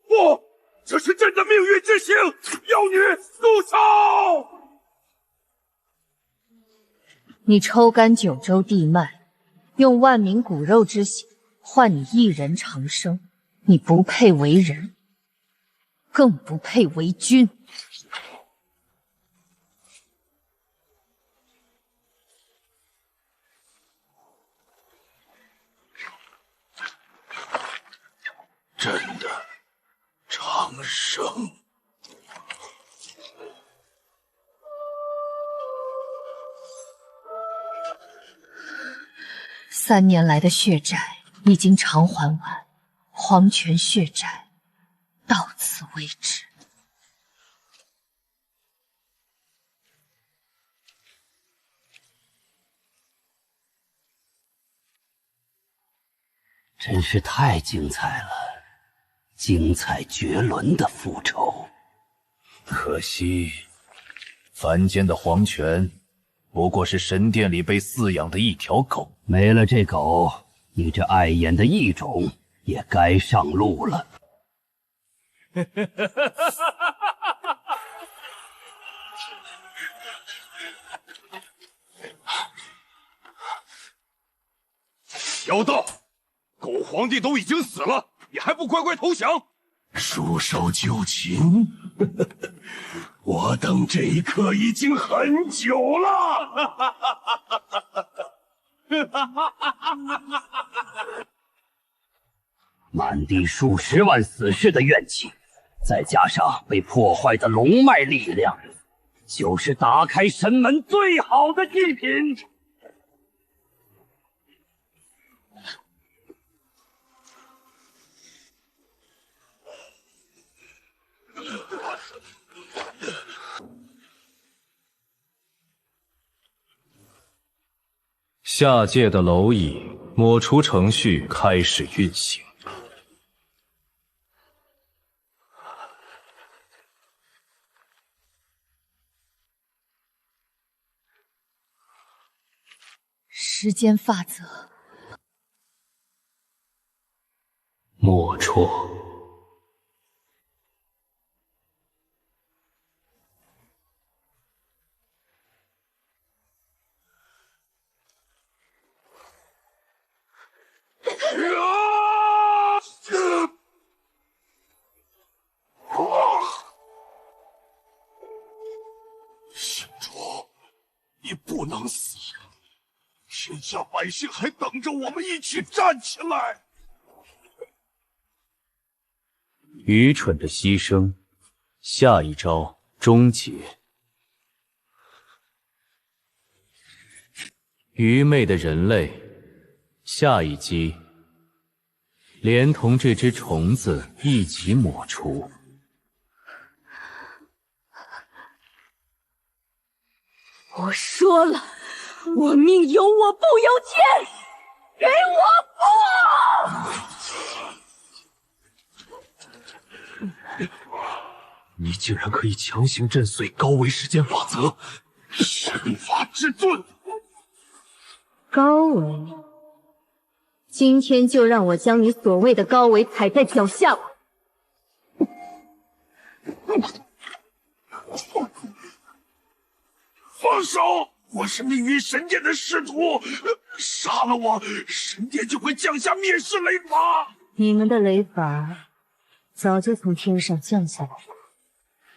不，这是朕的命运之刑！妖女，住手！你抽干九州地脉，用万民骨肉之血换你一人长生，你不配为人，更不配为君。朕的长生。3年来的血债已经偿还完，黄泉血债到此为止。真是太精彩了，精彩绝伦的复仇。可惜，凡间的黄泉不过是神殿里被饲养的一条狗。没了这狗，你这碍眼的异种也该上路了。小道，狗皇帝都已经死了，你还不乖乖投降？束手就擒，我等这一刻已经很久了。满地数十万死士的怨气，再加上被破坏的龙脉力量，就是打开神门最好的祭品。下界的蝼蚁抹除程序开始运行。时间法则，莫戳。星主，你不能死！天下百姓还等着我们一起站起来！愚蠢的牺牲，下一招终结。愚昧的人类，下一击连同这只虫子一起抹除。我说了，我命由我不由天，给我破！你竟然可以强行震碎高维时间法则，神法之盾！高维，今天就让我将你所谓的高维踩在脚下吧！放手！我是命运神殿的使徒，杀了我，神殿就会降下灭世雷法。你们的雷法早就从天上降下来了，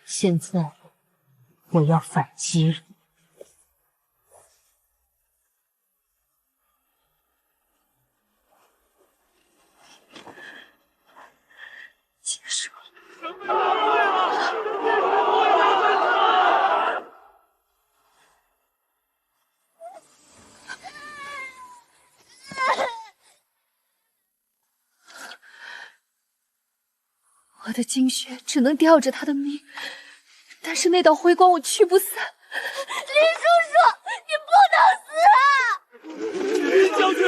现在我要反击了。结束了。我的精血只能吊着他的命，但是那道辉光我驱不散。林叔叔，你不能死啊！林将军，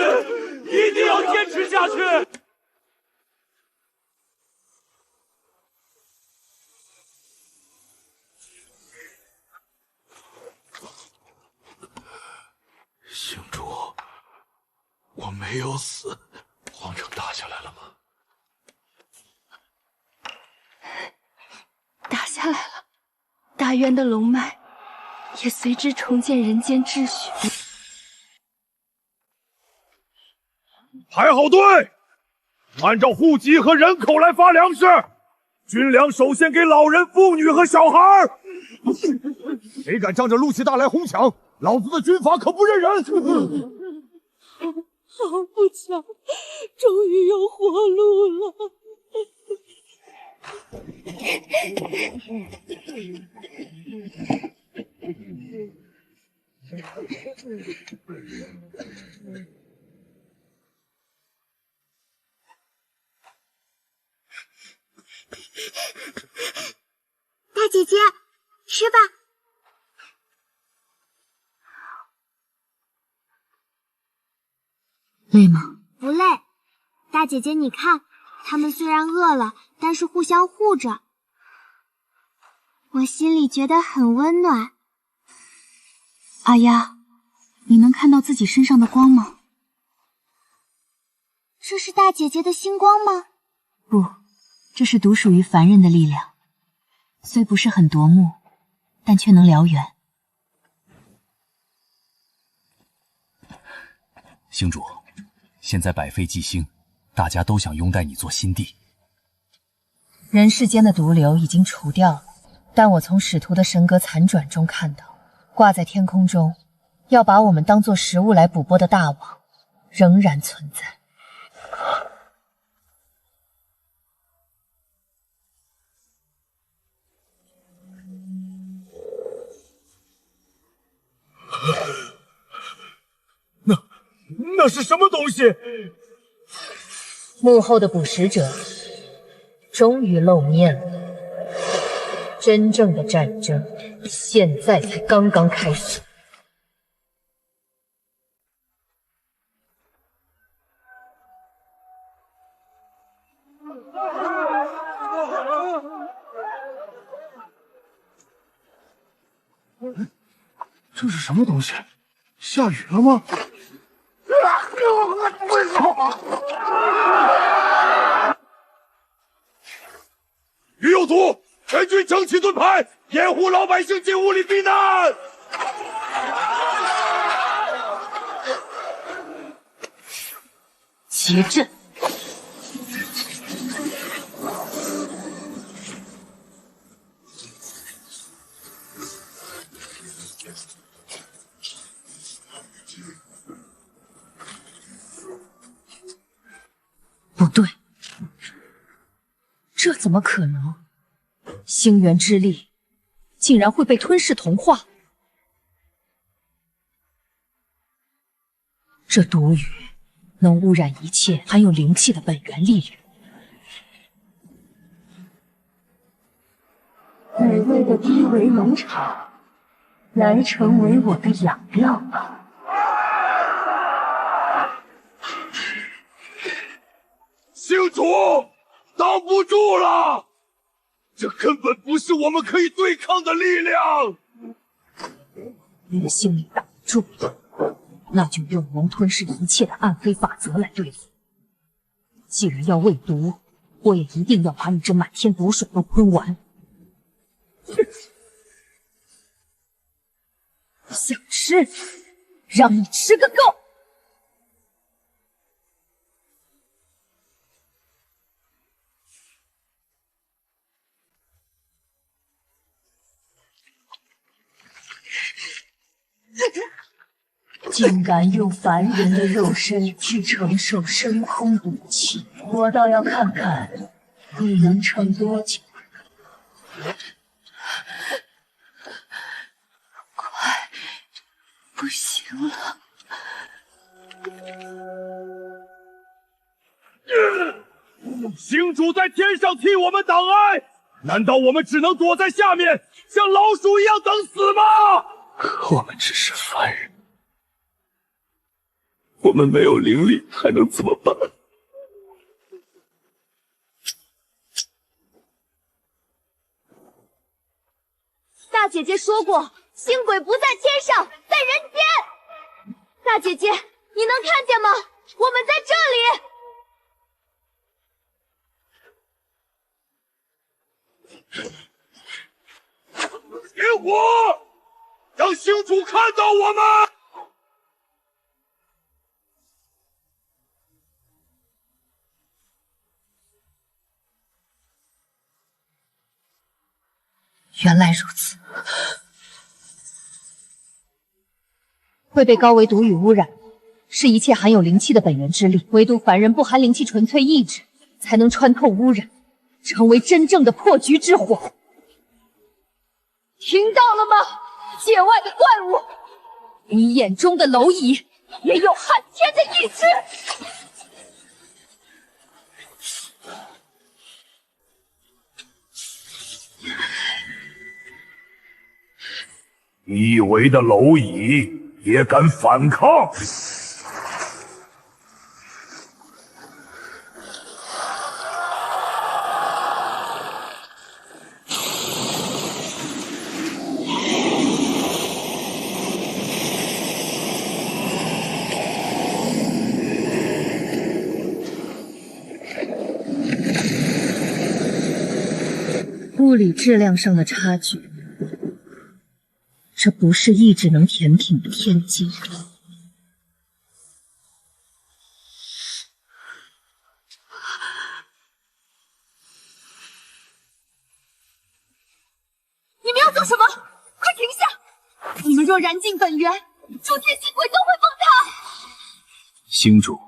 一定要坚持下去！星主，我没有死，皇城打下来了吗？打下来了，大渊的龙脉也随之重建人间秩序。排好队，按照户籍和人口来发粮食。军粮首先给老人、妇女和小孩。谁敢仗着陆奇大来哄抢，老子的军法可不认人！好不巧，终于有活路了。大姐姐，吃吧。累吗？不累。大姐姐，你看，他们虽然饿了，但是互相护着，我心里觉得很温暖。阿丫，你能看到自己身上的光吗？这是大姐姐的星光吗？不，这是独属于凡人的力量，虽不是很夺目，但却能燎原。星主，现在百废寂兴，大家都想拥戴你做新帝。人世间的毒瘤已经除掉了，但我从使徒的神格残转中看到，挂在天空中，要把我们当作食物来捕捉的大网，仍然存在。那是什么东西？幕后的捕食者终于露面了，真正的战争现在才刚刚开始。这是什么东西？下雨了吗？余有图，全军整齐盾牌，掩护老百姓进屋里避难。结阵。不对，这怎么可能？星元之力竟然会被吞噬同化？这毒雨能污染一切含有灵气的本源力量。美味的低维农场，来成为我的养料吧。星主，挡不住了！这根本不是我们可以对抗的力量。你心里挡不住，那就用能吞噬一切的暗黑法则来对付。既然要喂毒，我也一定要把你这满天毒水都吞完。想吃，让你吃个够！竟敢用凡人的肉身去承受深空武器，我倒要看看你能撑多久。快，不行了！星主在天上替我们挡哀，难道我们只能躲在下面，像老鼠一样等死吗？可我们只是凡人，我们没有灵力，还能怎么办？大姐姐说过，星鬼不在天上，在人间。大姐姐，你能看见吗？我们在这里。点火，让星主看到我们！原来如此，会被高维毒雨污染，是一切含有灵气的本源之力，唯独凡人不含灵气纯粹意志，才能穿透污染，成为真正的破局之火。听到了吗，界外的怪物？你眼中的蝼蚁也有撼天的意志。你以为的蝼蚁也敢反抗？物理质量上的差距，这不是意志能填平的天机。若燃尽本源，诸天星鬼都会崩塌。星主，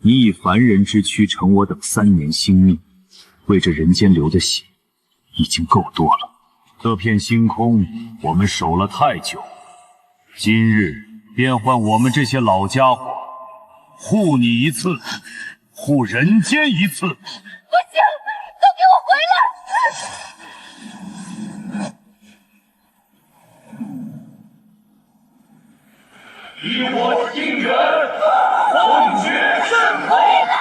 你以凡人之躯承我等3年性命，为这人间流的血已经够多了。这片星空我们守了太久，今日便换我们这些老家伙护你一次，护人间一次。不行，都给我回来！以我心源，风雪深回来。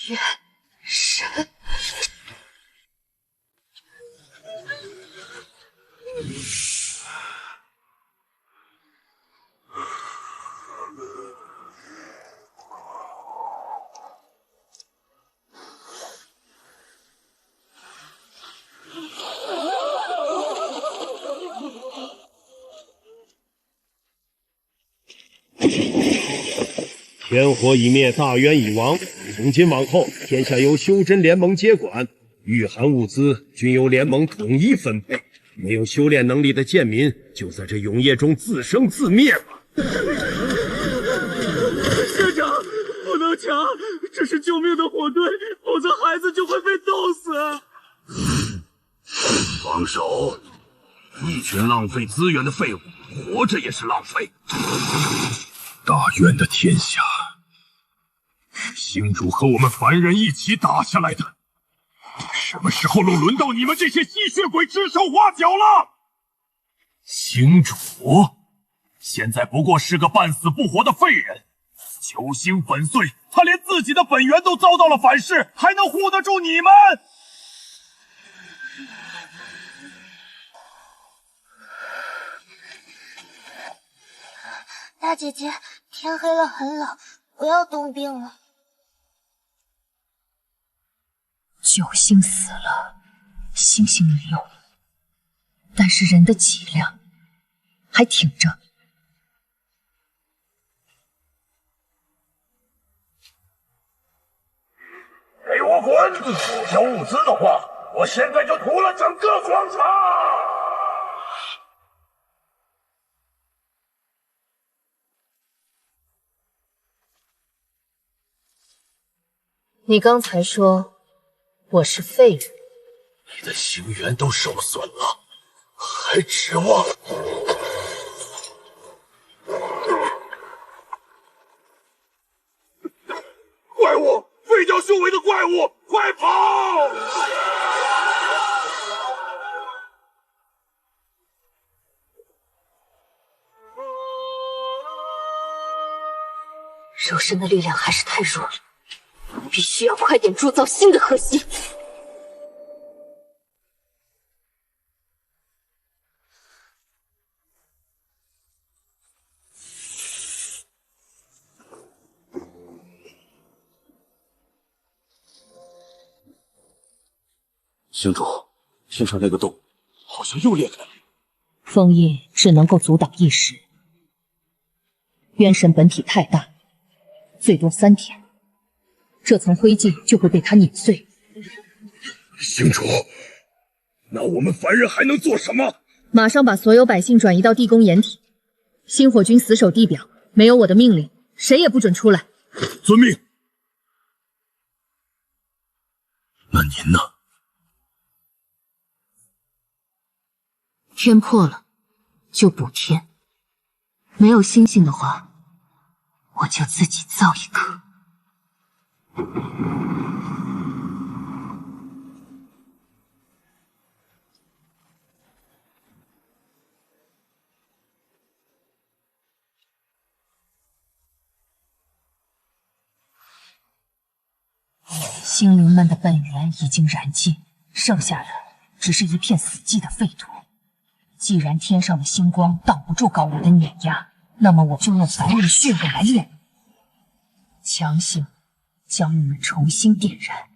元神，天火已灭，大渊已亡。从今往后，天下由修真联盟接管，御寒物资均由联盟统一分配。没有修炼能力的贱民，就在这永夜中自生自灭吧。社长，不能抢，这是救命的火堆，否则孩子就会被冻死。放手！一群浪费资源的废物，活着也是浪费。大渊的天下，星主和我们凡人一起打下来的，什么时候能轮到你们这些吸血鬼指手画脚了？星主现在不过是个半死不活的废人，球星粉碎，他连自己的本源都遭到了反噬，还能护得住你们？大姐姐，天黑了，很冷，不要冻病了。九星死了，星星没有了，但是人的脊梁还挺着。给我滚！不交物资的话，我现在就屠了整个广场！你刚才说我是废人，你的星元都受损了，还指望？怪物！废掉修为的怪物！快跑！肉身的力量还是太弱了。必须要快点铸造新的核心。星主，天上那个洞好像又裂开了。封印只能够阻挡一时，元神本体太大，最多3天。这层灰烬就会被他碾碎。星主，那我们凡人还能做什么？马上把所有百姓转移到地宫掩体。星火军死守地表，没有我的命令，谁也不准出来。遵命。那您呢？天破了，就补天。没有星星的话，我就自己造一颗。星灵们的本源已经燃尽，剩下的只是一片死寂的废土。既然天上的星光挡不住高楼的碾压，那么我就用凡人的血肉来炼，强行将你们重新点燃。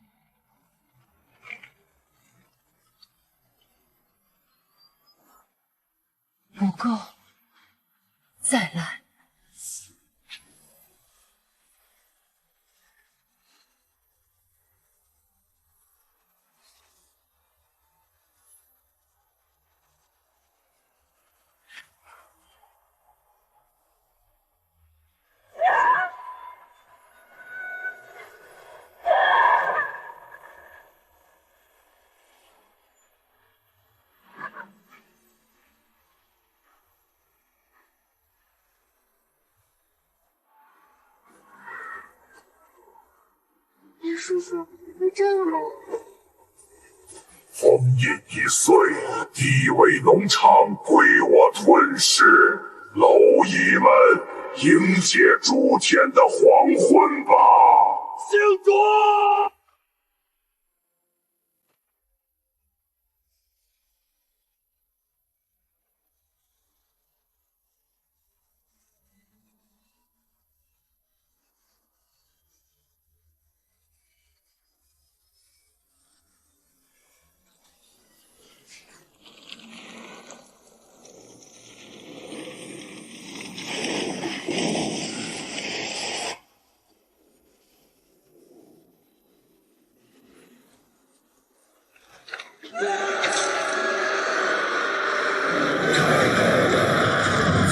不够，再来。叶叔叔，你这么……封印已碎，地位农场归我吞噬。蝼蚁们，迎接诸天的黄昏吧！星主！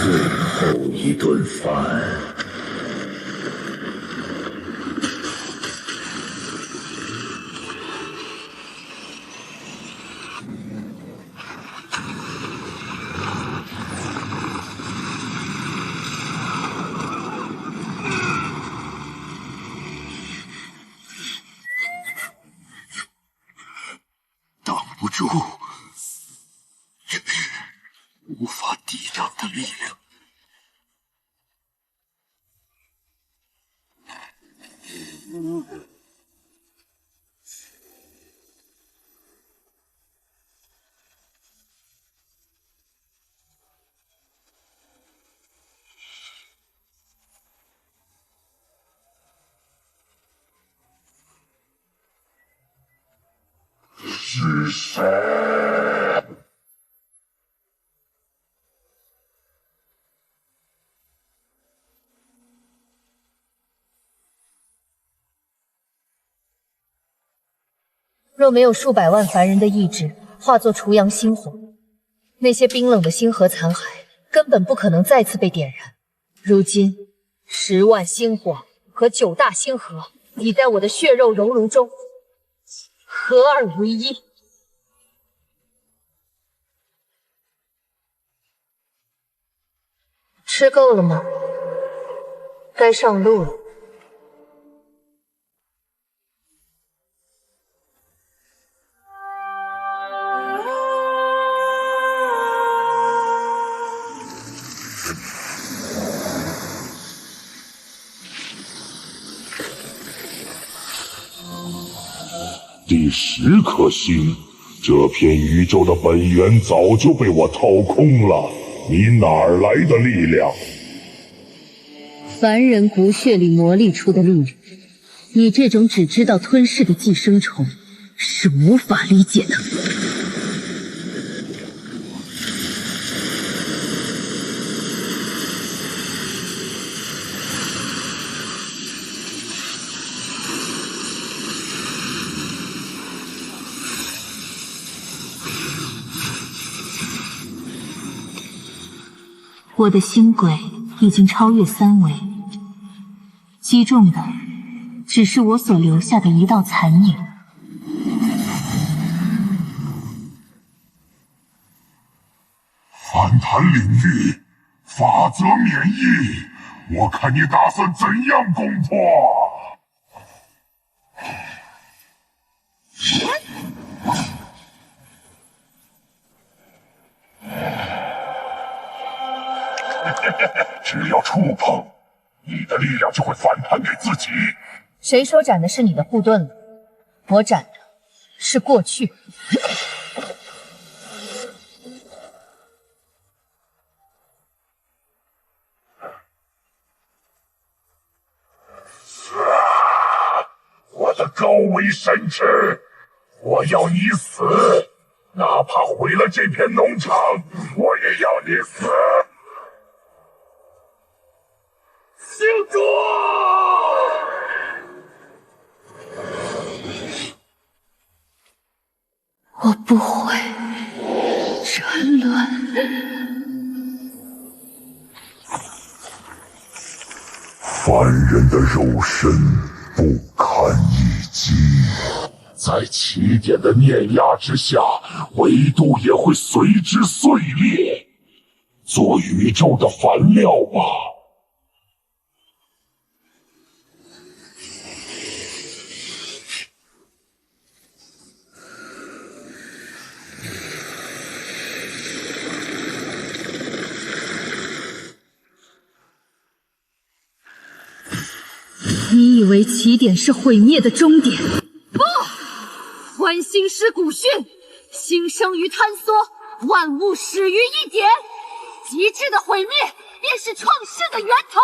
最后一顿饭。挡不住，无法抵挡的力量。是谁？若没有数百万凡人的意志化作除阳星火，那些冰冷的星河残骸根本不可能再次被点燃。如今，10万星火和9大星河已在我的血肉熔炉中合二为一。吃够了吗？该上路了。第10颗星，这片宇宙的本源早就被我掏空了。你哪儿来的力量？凡人骨血里磨砺出的力量，你这种只知道吞噬的寄生虫是无法理解的。我的星轨已经超越3维，击中的只是我所留下的一道残影。反弹领域，法则免疫，我看你打算怎样攻破？只要触碰，你的力量就会反弹给自己。谁说斩的是你的护盾了？我斩的是过去。的高危神池，我要你死，哪怕毁了这片农场，我也要你死。星主！我不会沉沦。凡人的肉身不堪一击，在起点的碾压之下，维度也会随之碎裂，做宇宙的燃料吧。你以为起点是毁灭的终点？不，欢星师古训，兴生于坍缩，万物始于一点，极致的毁灭便是创世的源头。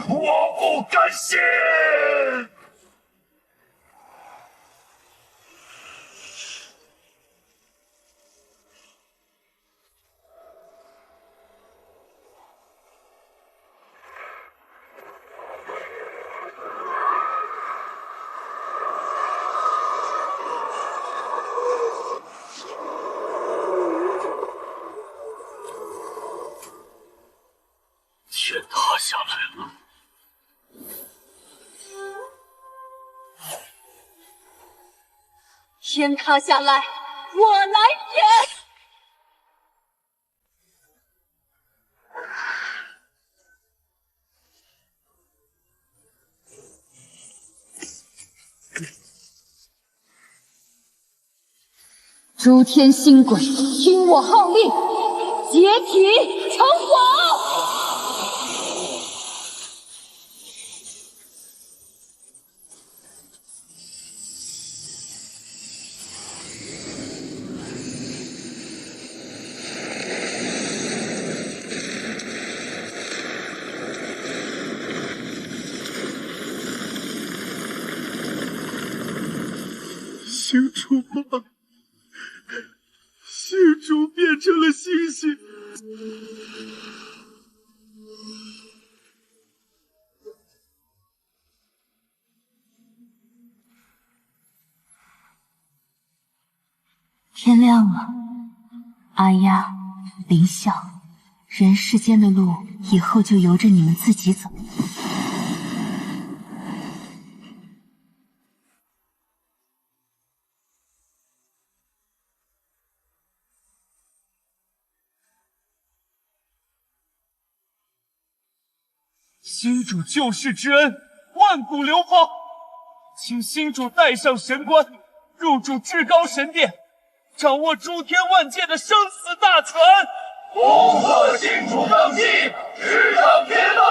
我不甘心！天塌下来了。天塌下来，我来填。诸天星鬼，听我号令，解体成火！星主吧，星主变成了星星。天亮了，阿丫、林笑，人世间的路以后就由着你们自己走。星主救世之恩，万古流芳，请星主带上神冠，入主至高神殿，掌握诸天万界的生死大权。恭贺星主登基，执掌天道。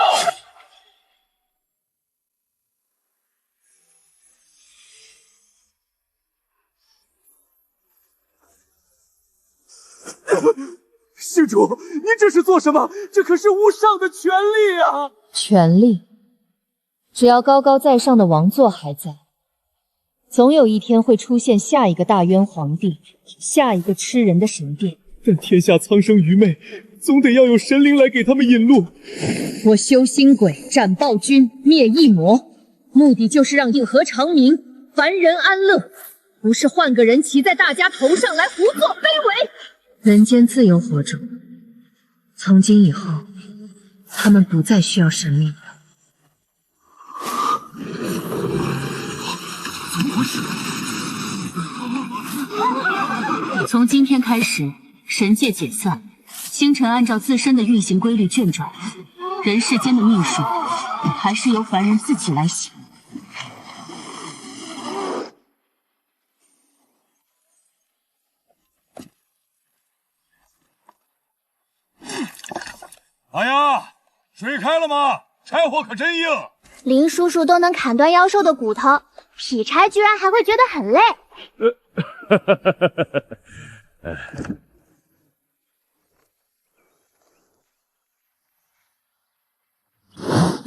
星主，您这是做什么？这可是无上的权力啊！权力，只要高高在上的王座还在，总有一天会出现下一个大渊皇帝，下一个吃人的神殿。但天下苍生愚昧，总得要有神灵来给他们引路。我修星鬼，斩暴君，灭异魔，目的就是让应和长明，凡人安乐，不是换个人骑在大家头上来胡作非为。人间自有火种，从今以后，他们不再需要神命了。怎么回事？从今天开始，神界解散，星辰按照自身的运行规律运转，人世间的命数还是由凡人自己来写。哎呀，水开了吗？柴火可真硬。林叔叔都能砍断妖兽的骨头，劈柴居然还会觉得很累。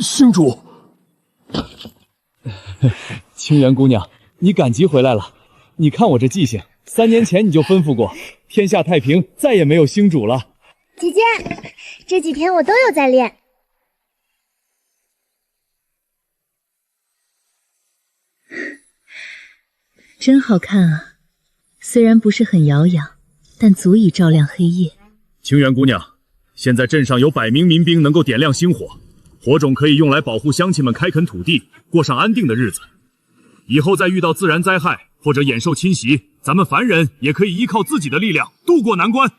星主，清源姑娘，你赶集回来了。你看我这记性，3年前你就吩咐过，天下太平，再也没有星主了。姐姐，这几天我都有在练。真好看啊，虽然不是很耀眼，但足以照亮黑夜。清源姑娘，现在镇上有100名民兵能够点亮星火，火种可以用来保护乡亲们开垦土地，过上安定的日子。以后再遇到自然灾害或者野兽侵袭，咱们凡人也可以依靠自己的力量渡过难关。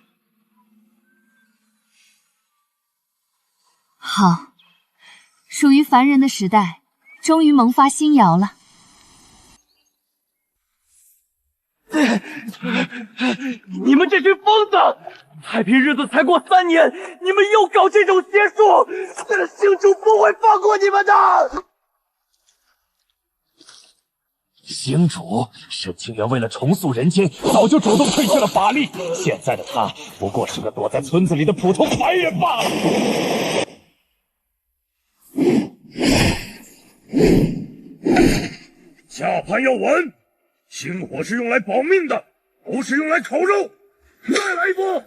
好，属于凡人的时代终于萌发新苗了。你们这群疯子！太平日子才过3年，你们又搞这种邪术，星主不会放过你们的！星主沈清源为了重塑人间，早就主动褪去了法力，现在的他不过是个躲在村子里的普通凡人罢了。下盘要稳，星火是用来保命的，不是用来烤肉。再来一波！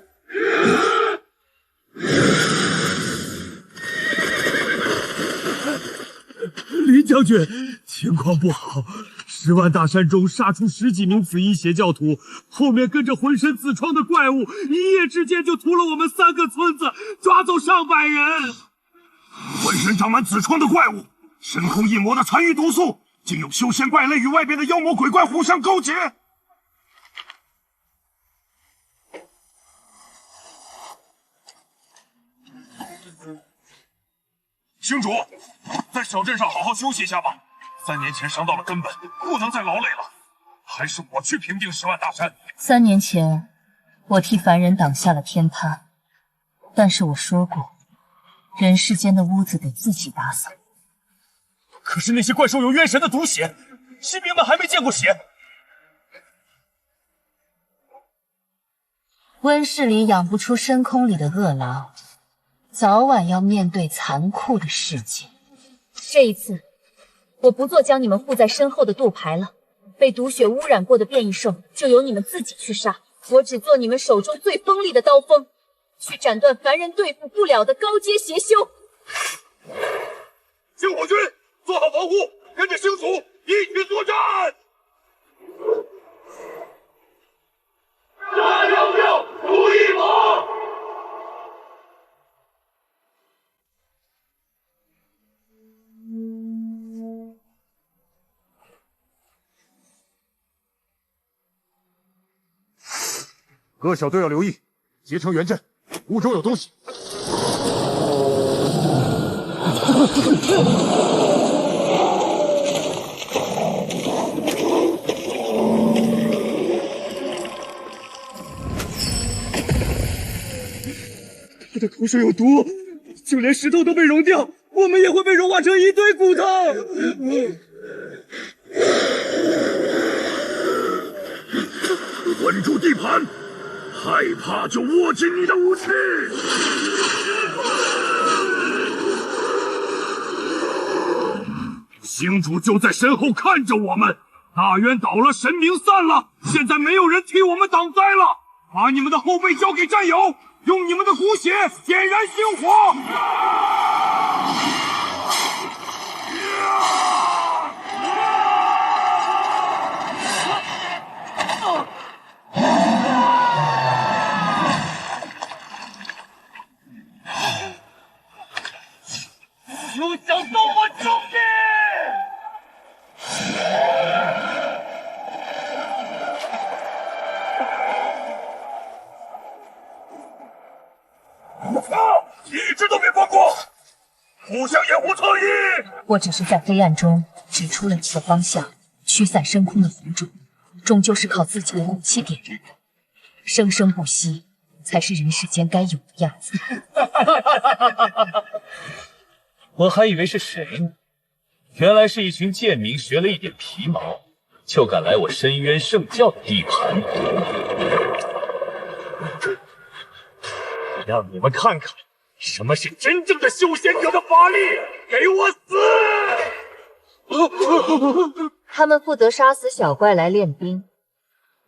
林将军，情况不好，10万大山中杀出10几名紫衣邪教徒，后面跟着浑身紫疮的怪物，一夜之间就屠了我们3个村子，抓走上百人。浑身长满紫疮的怪物，深空一魔的残余毒素，竟有修仙怪类与外边的妖魔鬼怪互相勾结。星主，在小镇上好好休息一下吧。3年前伤到了根本，不能再劳累了。还是我去平定10万大山。3年前，我替凡人挡下了天塌，但是我说过，人世间的屋子得自己打扫。可是那些怪兽有渊神的毒血，士兵们还没见过血。温室里养不出深空里的恶狼，早晚要面对残酷的世界。这一次，我不做将你们护在身后的盾牌了。被毒血污染过的变异兽，就由你们自己去杀。我只做你们手中最锋利的刀锋，去斩断凡人对付不了的高阶邪修。星火军，做好防护，跟着星主一起作战。杀妖庙，如一马。各小队要留意，结成圆阵，屋中有东西。他的口水有毒，就连石头都被融掉，我们也会被融化成一堆骨头。稳住地盘，害怕就握紧你的武器。星主就在身后看着我们，大渊倒了，神明散了，现在没有人替我们挡灾了。把你们的后背交给战友，用你们的骨血点燃星火。休想动我兄弟！我只是在黑暗中指出了几个方向，驱散深空的腐主，终究是靠自己的武器点燃的。生生不息，才是人世间该有的样子。我还以为是谁呢，原来是一群贱民，学了一点皮毛，就敢来我深渊圣教的地盘。让你们看看什么是真正的修仙者的法力！给我死！他们负责杀死小怪来练兵，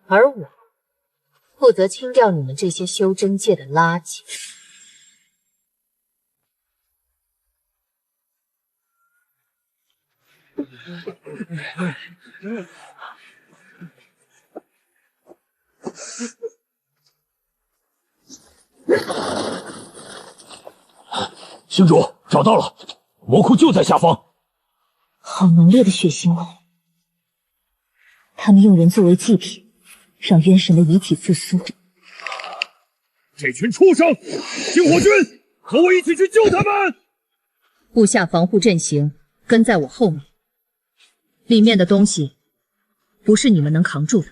而我负责清掉你们这些修真界的垃圾。星主，找到了，魔窟就在下方。好浓烈的血腥味！他们用人作为祭品，让冤神的遗体复苏。这群畜生！星火军，和我一起去救他们！布下防护阵型，跟在我后面。里面的东西不是你们能扛住的。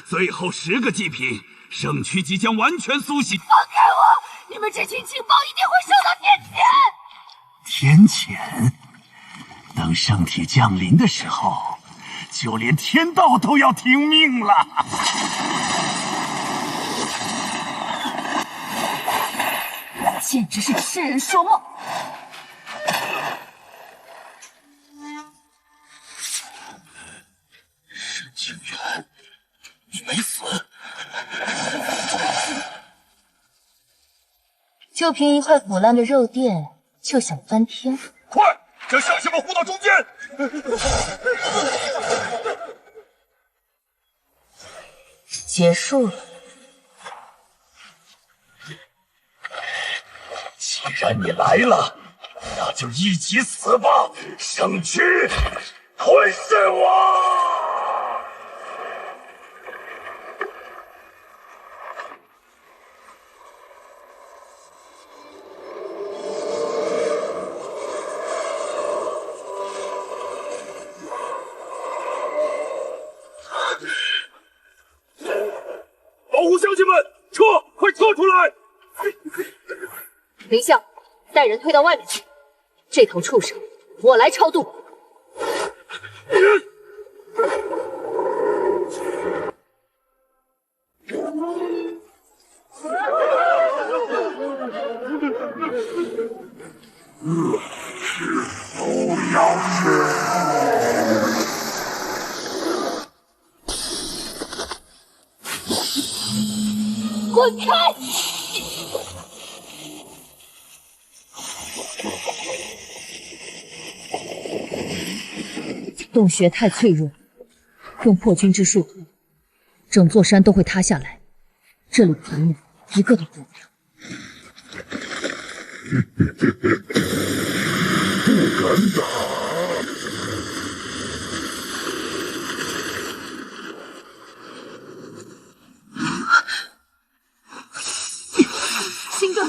最后10个祭品，圣躯即将完全苏醒。放开我！你们这群情报一定会受到天谴！天谴？等圣体降临的时候，就连天道都要听命了。简直是痴人说梦！沈清源，你没死。就凭一块腐烂的肉垫就想翻天？快，将乡亲们护到中间！结束了。既然你来了，那就一起死吧！圣躯，吞噬我！保护乡亲们，撤！快撤出来！林相，带人推到外面去。这头畜生，我来超度。滚开！洞穴太脆弱，用破军之术，整座山都会塌下来。这里平木一个都躲不了。不敢打。星盾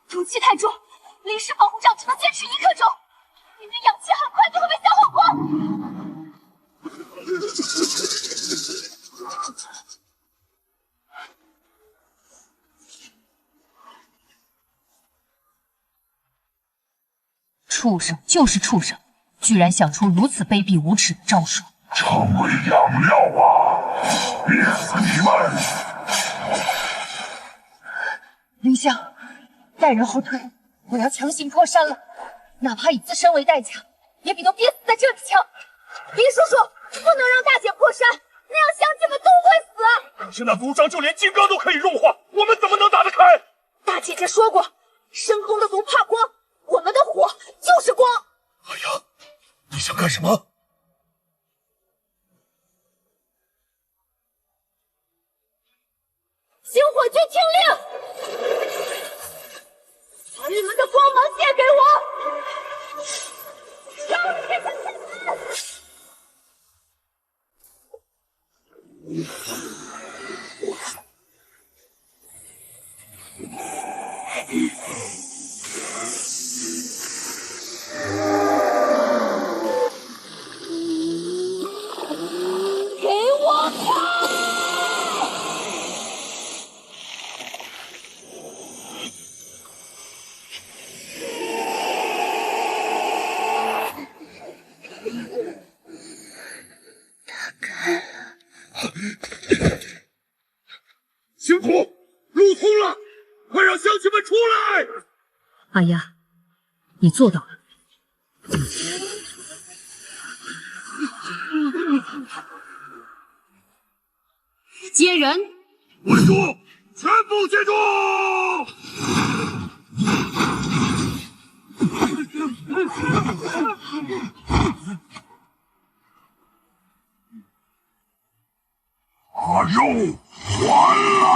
毒气太重，临时防护罩只能坚持1刻钟，你们的氧气很快就会被消耗光。畜生就是畜生，居然想出如此卑鄙无耻的招数！成为养料啊！憋死你们！林香，带人后退，我要强行破山了，哪怕以自身为代价，也比都憋死在这里强。林叔叔，不能让大姐破山，那样乡亲们都会死。可是那毒伤就连金刚都可以融化，我们怎么能打得开？大姐姐说过，深空的族怕光，我们的火就是光。哎呀，你想干什么？星火军听令，把你们的光芒借给我！星主，路通了，快让乡亲们出来！阿丫，你做到了。接人！稳住！全部接住！把肉还来！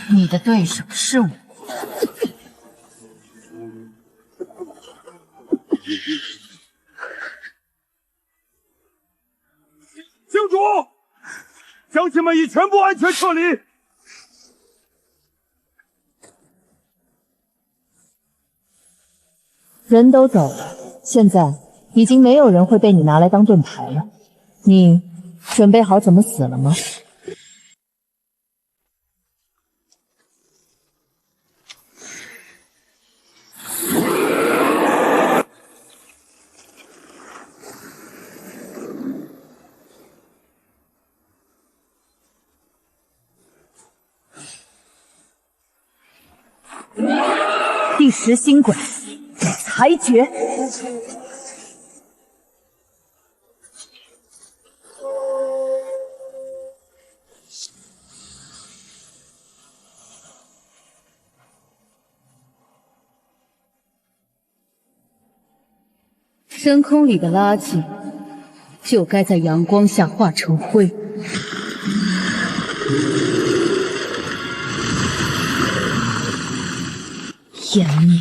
你的对手是我。星主，乡亲们已全部安全撤离。人都走了，现在已经没有人会被你拿来当盾牌了。你准备好怎么死了吗？第10星鬼裁决。深空里的垃圾，就该在阳光下化成灰。湮灭。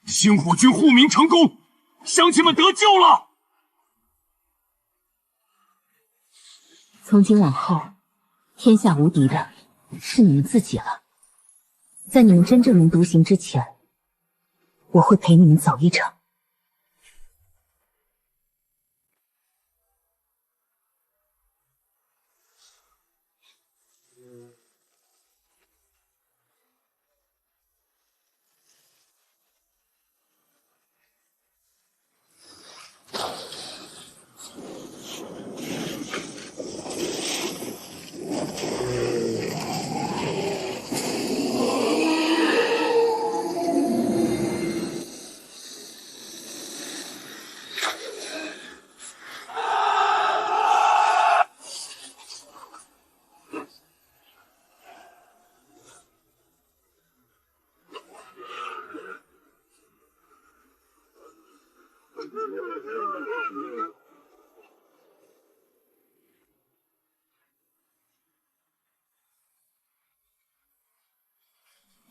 星火军护民成功，乡亲们得救了。从今往后，天下无敌的是你们自己了。在你们真正能独行之前，我会陪你们走一程。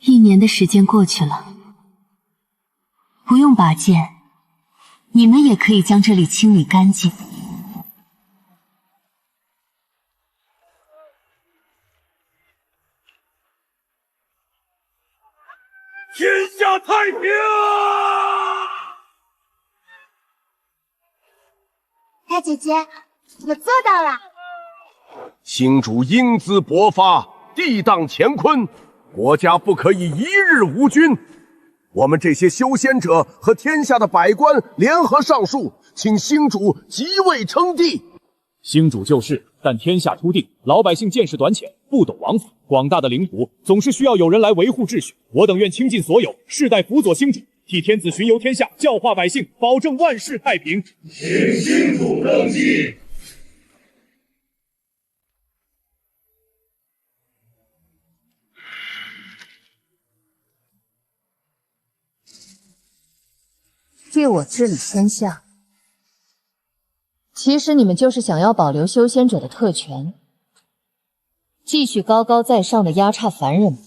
1年的时间过去了，不用拔剑，你们也可以将这里清理干净。天下太平！大姐姐，我做到了。星主英姿勃发，地荡乾坤，国家不可以一日无君。我们这些修仙者和天下的百官联合上书，请星主即位称帝。星主救世，但天下初定，老百姓见识短浅，不懂王法。广大的领土总是需要有人来维护秩序。我等愿倾尽所有，世代辅佐星主，替天子巡游天下，教化百姓，保证万世太平。请星主登基。借我治理天下，其实你们就是想要保留修仙者的特权，继续高高在上的压榨凡人。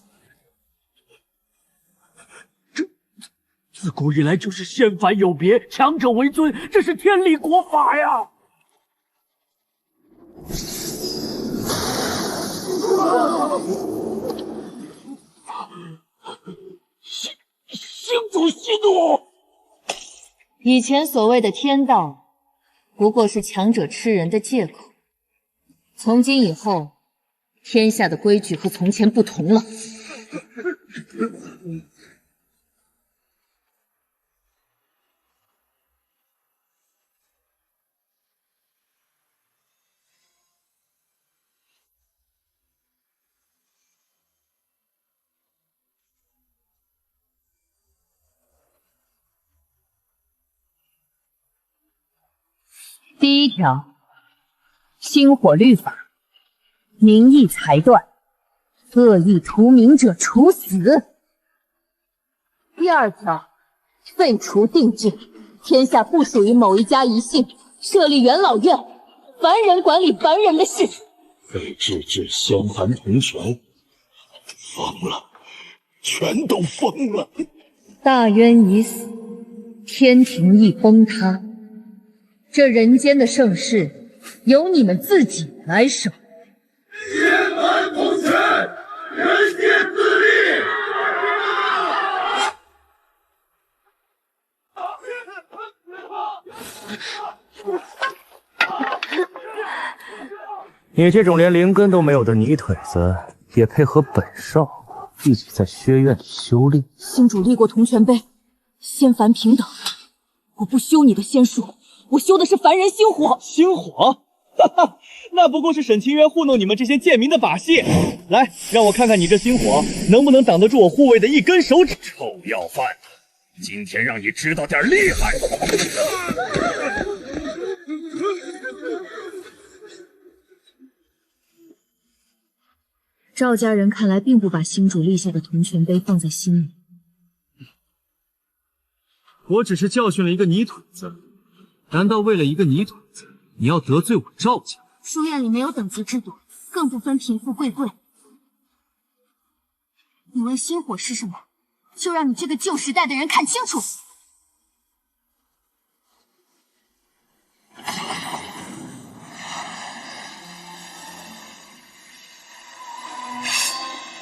自古以来就是仙凡有别，强者为尊，这是天理国法呀！星主息怒！以前所谓的天道，不过是强者吃人的借口。从今以后，天下的规矩和从前不同了。第一条，星火律法，明义裁断，恶意图名者处死。第二条，废除定制，天下不属于某一家一姓，设立元老院，凡人管理凡人的事。废制制仙凡同权，疯了，全都疯了。大渊已死，天庭亦崩塌。这人间的盛世，由你们自己来守。仙凡同权，人间自立。你这种连灵根都没有的泥腿子，也配和本少一起在薛院里修炼？星主立过铜泉杯，仙凡平等。我不修你的仙术，我修的是凡人星火。星火？哈哈，那不过是沈清渊糊弄你们这些贱民的把戏。来，让我看看你这星火能不能挡得住我护卫的一根手指。臭要饭，今天让你知道点厉害。赵家人看来并不把星主立下的铜泉杯放在心里。我只是教训了一个泥腿子，难道为了一个泥腿子，你要得罪我赵家？书院里没有等级制度，更不分贫富贵贵。你问星火是什么，就让你这个旧时代的人看清楚。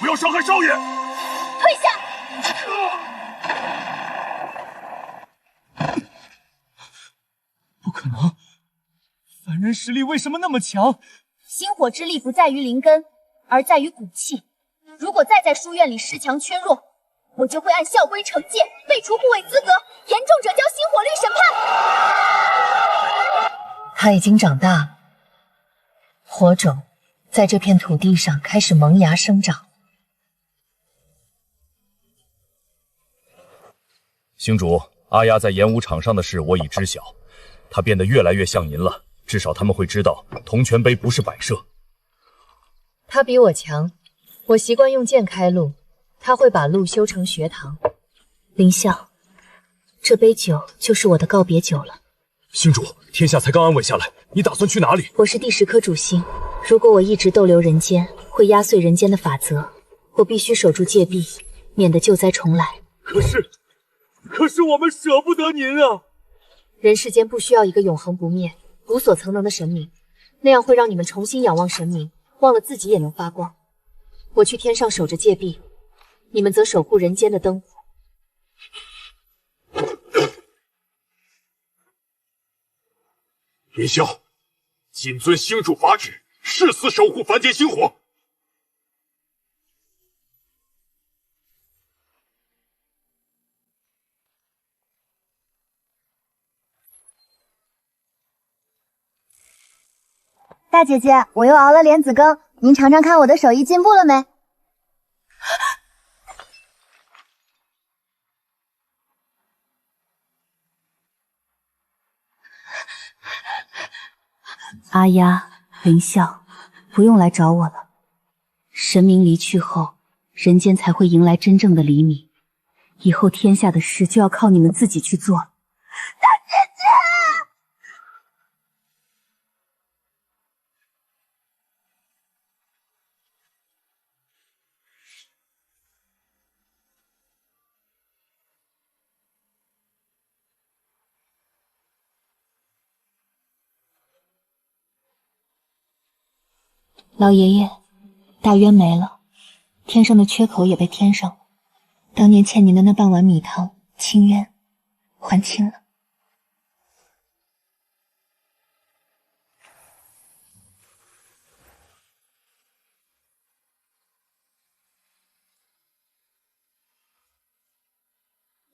不要伤害少爷！退下！不可能，凡人实力为什么那么强？星火之力不在于灵根，而在于骨气。如果再在书院里恃强缺弱，我就会按校规惩戒，废除护卫资格，严重者交星火律审判。他已经长大了，火种在这片土地上开始萌芽生长。星主，阿丫在演武场上的事我已知晓，她变得越来越像您了。至少他们会知道铜泉杯不是摆设。他比我强，我习惯用剑开路，他会把路修成学堂。林笑，这杯酒就是我的告别酒了。星主，天下才刚安稳下来，你打算去哪里？我是第10颗主星，如果我一直逗留人间，会压碎人间的法则。我必须守住戒壁，免得救灾重来。可是我们舍不得您啊！人世间不需要一个永恒不灭、无所曾能的神明，那样会让你们重新仰望神明，忘了自己也能发光。我去天上守着戒壁，你们则守护人间的灯火。林霄，谨遵星主法旨，誓死守护凡间星火。大姐姐，我又熬了莲子羹，您尝尝看我的手艺进步了没？阿丫、凌啸，不用来找我了。神明离去后，人间才会迎来真正的黎明。以后天下的事就要靠你们自己去做了。大姐姐！老爷爷，大渊没了，天上的缺口也被填上了。当年欠您的那半碗米汤，清渊还清了。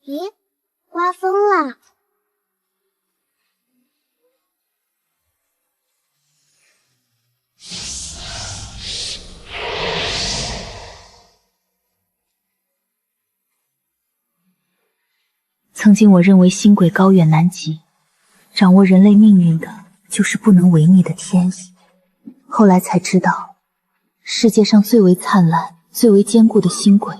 咦，刮风了。曾经我认为星轨高远难及，掌握人类命运的就是不能违逆的天意。后来才知道，世界上最为灿烂、最为坚固的星轨，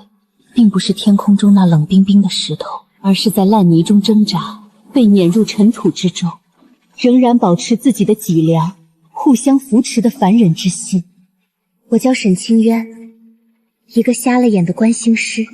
并不是天空中那冷冰冰的石头，而是在烂泥中挣扎，被碾入尘土之中，仍然保持自己的脊梁，互相扶持的凡人之心。我叫沈清渊，一个瞎了眼的观星师。